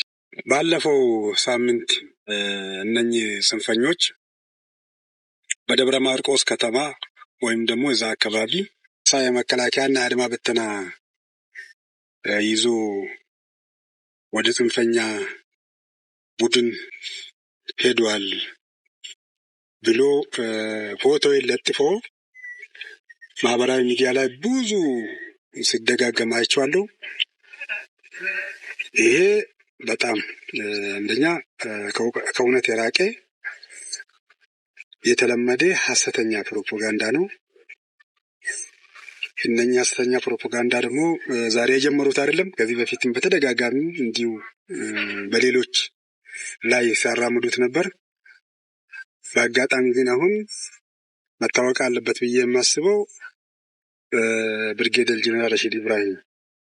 [SPEAKER 3] ባለፈው ሳምንት እነኚህ ጽንፈኞች በደብረ ማርቆስ ከተማ ወይም ደግሞ እዛ አካባቢ የመከላከያና አድማ ብተና ይዞ ወደ ጽንፈኛ ቡድን ሄዷል ብሎ ፎቶ ለጥፎ ማህበራዊ ሚዲያ ላይ ብዙ ሲደጋገም አይቼዋለሁ። ይሄ በጣም አንደኛ ከእውነት የራቀ የተለመደ ሐሰተኛ ፕሮፓጋንዳ ነው። እነኛ ሐሰተኛ ፕሮፓጋንዳ ደግሞ ዛሬ የጀመሩት አይደለም። ከዚህ በፊትም በተደጋጋሚ እንዲሁ በሌሎች ላይ ሲያራምዱት ነበር። በአጋጣሚ ግን አሁን መታወቅ አለበት ብዬ የማስበው ብርጌደር ጀነራል ረሺድ ኢብራሂም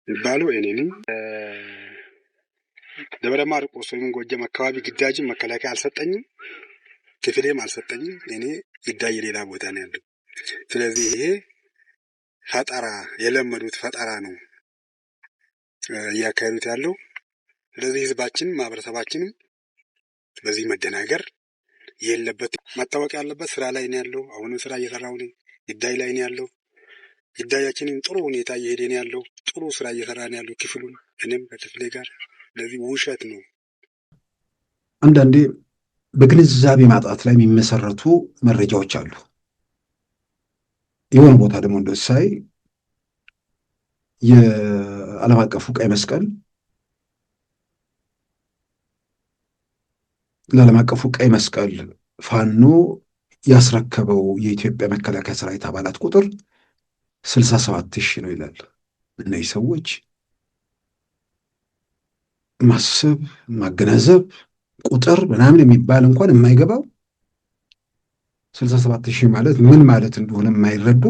[SPEAKER 3] የሚባሉ እኔ ነኝ። ደብረ ማርቆስ ወይም ጎጃም አካባቢ ግዳጅም መከላከያ አልሰጠኝም፣ ክፍሌም አልሰጠኝም። እኔ ግዳጅ ሌላ ቦታ ነው ያለው። ስለዚህ ይሄ ፈጠራ የለመዱት ፈጠራ ነው እያካሄዱት ያለው። ስለዚህ ህዝባችን ማህበረሰባችንም በዚህ መደናገር የለበት። መታወቅ ያለበት ስራ ላይ ነው ያለው። አሁንም ስራ እየሰራው ነኝ። ግዳጅ ላይ ነው ያለው። ግዳጃችንን ጥሩ ሁኔታ እየሄደ ነው ያለው። ጥሩ ስራ እየሰራ ነው ያለው ክፍሉን፣ እኔም ከክፍሌ ጋር። ስለዚህ ውሸት ነው።
[SPEAKER 1] አንዳንዴ በግንዛቤ ማጣት ላይ የሚመሰረቱ መረጃዎች አሉ። የሆነ ቦታ ደግሞ እንደሳይ የዓለም አቀፉ ቀይ መስቀል ለዓለም አቀፉ ቀይ መስቀል ፋኖ ያስረከበው የኢትዮጵያ መከላከያ ሰራዊት አባላት ቁጥር 67,000 ነው ይላል። እነዚህ ሰዎች ማሰብ ማገናዘብ ቁጥር ምናምን የሚባል እንኳን የማይገባው 67,000 ማለት ምን ማለት እንደሆነ የማይረዱ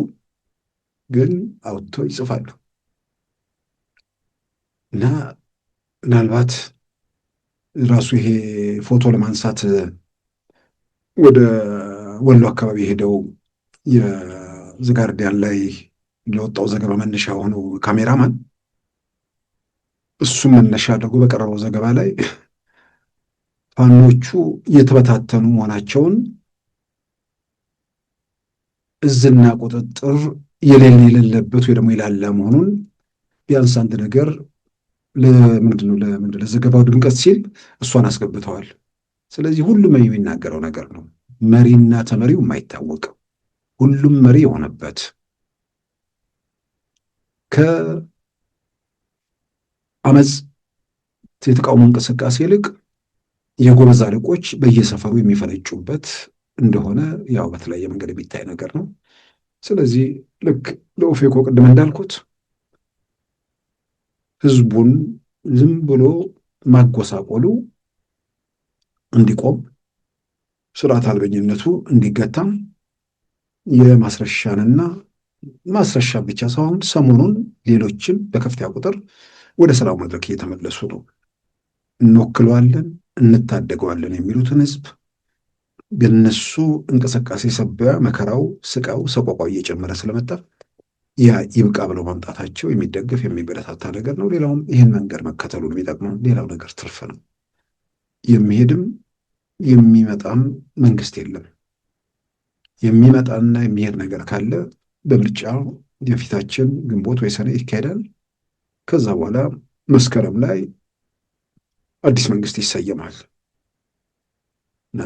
[SPEAKER 1] ግን አውጥተው ይጽፋሉ። እና ምናልባት ራሱ ይሄ ፎቶ ለማንሳት ወደ ወሎ አካባቢ ሄደው የዘጋርዲያን ላይ ለወጣው ዘገባ መነሻ ሆነው ካሜራማን እሱም መነሻ አድርጎ በቀረበው ዘገባ ላይ ፋኖቹ የተበታተኑ መሆናቸውን እዝና ቁጥጥር የሌለበት ወይ ደግሞ የላላ መሆኑን ቢያንስ አንድ ነገር ለዘገባው ድምቀት ሲል እሷን አስገብተዋል። ስለዚህ ሁሉም የሚናገረው ነገር ነው። መሪና ተመሪው የማይታወቅ ሁሉም መሪ የሆነበት ከአመፅ የተቃውሞ እንቅስቃሴ ይልቅ የጎበዝ አለቆች በየሰፈሩ የሚፈነጩበት እንደሆነ ያው በተለያየ መንገድ የሚታይ ነገር ነው። ስለዚህ ልክ ለኦፌኮ ቅድም እንዳልኩት ህዝቡን ዝም ብሎ ማጎሳቆሉ እንዲቆም፣ ስርዓት አልበኝነቱ እንዲገታ የማስረሻንና ማስረሻ ብቻ ሳይሆን ሰሞኑን ሌሎችም በከፍተኛ ቁጥር ወደ ሰላም መድረክ እየተመለሱ ነው። እንወክለዋለን እንታደገዋለን የሚሉትን ህዝብ በነሱ እንቅስቃሴ ሰበያ መከራው፣ ስቃው፣ ሰቆቋው እየጨመረ ስለመጣ ያ ይብቃ ብለው ማምጣታቸው የሚደገፍ የሚበረታታ ነገር ነው። ሌላውም ይህን መንገድ መከተሉን የሚጠቅመው ሌላው ነገር ትርፍ ነው። የሚሄድም የሚመጣም መንግስት የለም። የሚመጣና የሚሄድ ነገር ካለ በምርጫ የፊታችን ግንቦት ወይ ሰኔ ይካሄዳል። ከዛ በኋላ መስከረም ላይ አዲስ መንግስት ይሰየማል እና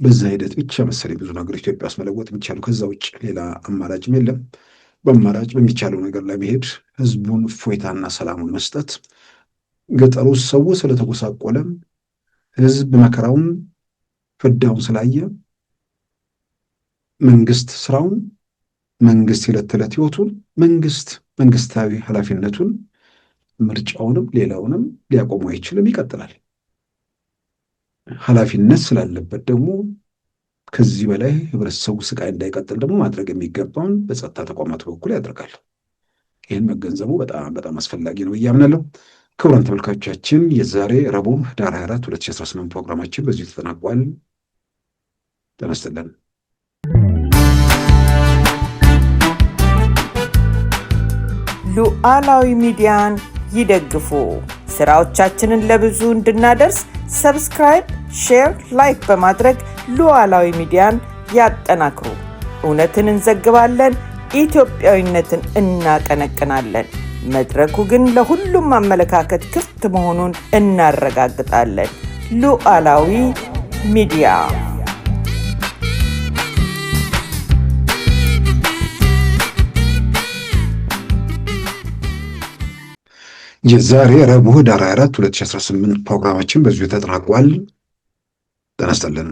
[SPEAKER 1] በዛ ሂደት ብቻ መሰለኝ ብዙ ነገር ኢትዮጵያ ውስጥ መለወጥ የሚቻለው። ከዛ ውጭ ሌላ አማራጭም የለም። በአማራጭ በሚቻለው ነገር ላይ መሄድ፣ ህዝቡን እፎይታና ሰላሙን መስጠት። ገጠሩ ሰው ስለተጎሳቆለም ህዝብ መከራውን ፍዳውን ስላየ መንግስት ስራውን፣ መንግስት የዕለት ተዕለት ህይወቱን፣ መንግስት መንግስታዊ ኃላፊነቱን፣ ምርጫውንም ሌላውንም ሊያቆሙ አይችልም፣ ይቀጥላል። ኃላፊነት ስላለበት ደግሞ ከዚህ በላይ ህብረተሰቡ ስቃይ እንዳይቀጥል ደግሞ ማድረግ የሚገባውን በጸጥታ ተቋማት በኩል ያደርጋል። ይህን መገንዘቡ በጣም በጣም አስፈላጊ ነው ብዬ አምናለሁ። ክቡራን ተመልካቾቻችን የዛሬ ረቡዕ ህዳር 24 2018 ፕሮግራማችን በዚሁ ተጠናቋል። ጤና ይስጥልን።
[SPEAKER 4] ሉዓላዊ ሚዲያን ይደግፉ። ስራዎቻችንን ለብዙ እንድናደርስ ሰብስክራይብ፣ ሼር፣ ላይክ በማድረግ ሉዓላዊ ሚዲያን ያጠናክሩ። እውነትን እንዘግባለን፣ ኢትዮጵያዊነትን እናቀነቅናለን። መድረኩ ግን ለሁሉም አመለካከት ክፍት መሆኑን እናረጋግጣለን። ሉዓላዊ ሚዲያ
[SPEAKER 1] የዛሬ ረቡዕ ህዳር 24 2018 ፕሮግራማችን በዚሁ ተጠናቋል። ጤና ይስጥልን።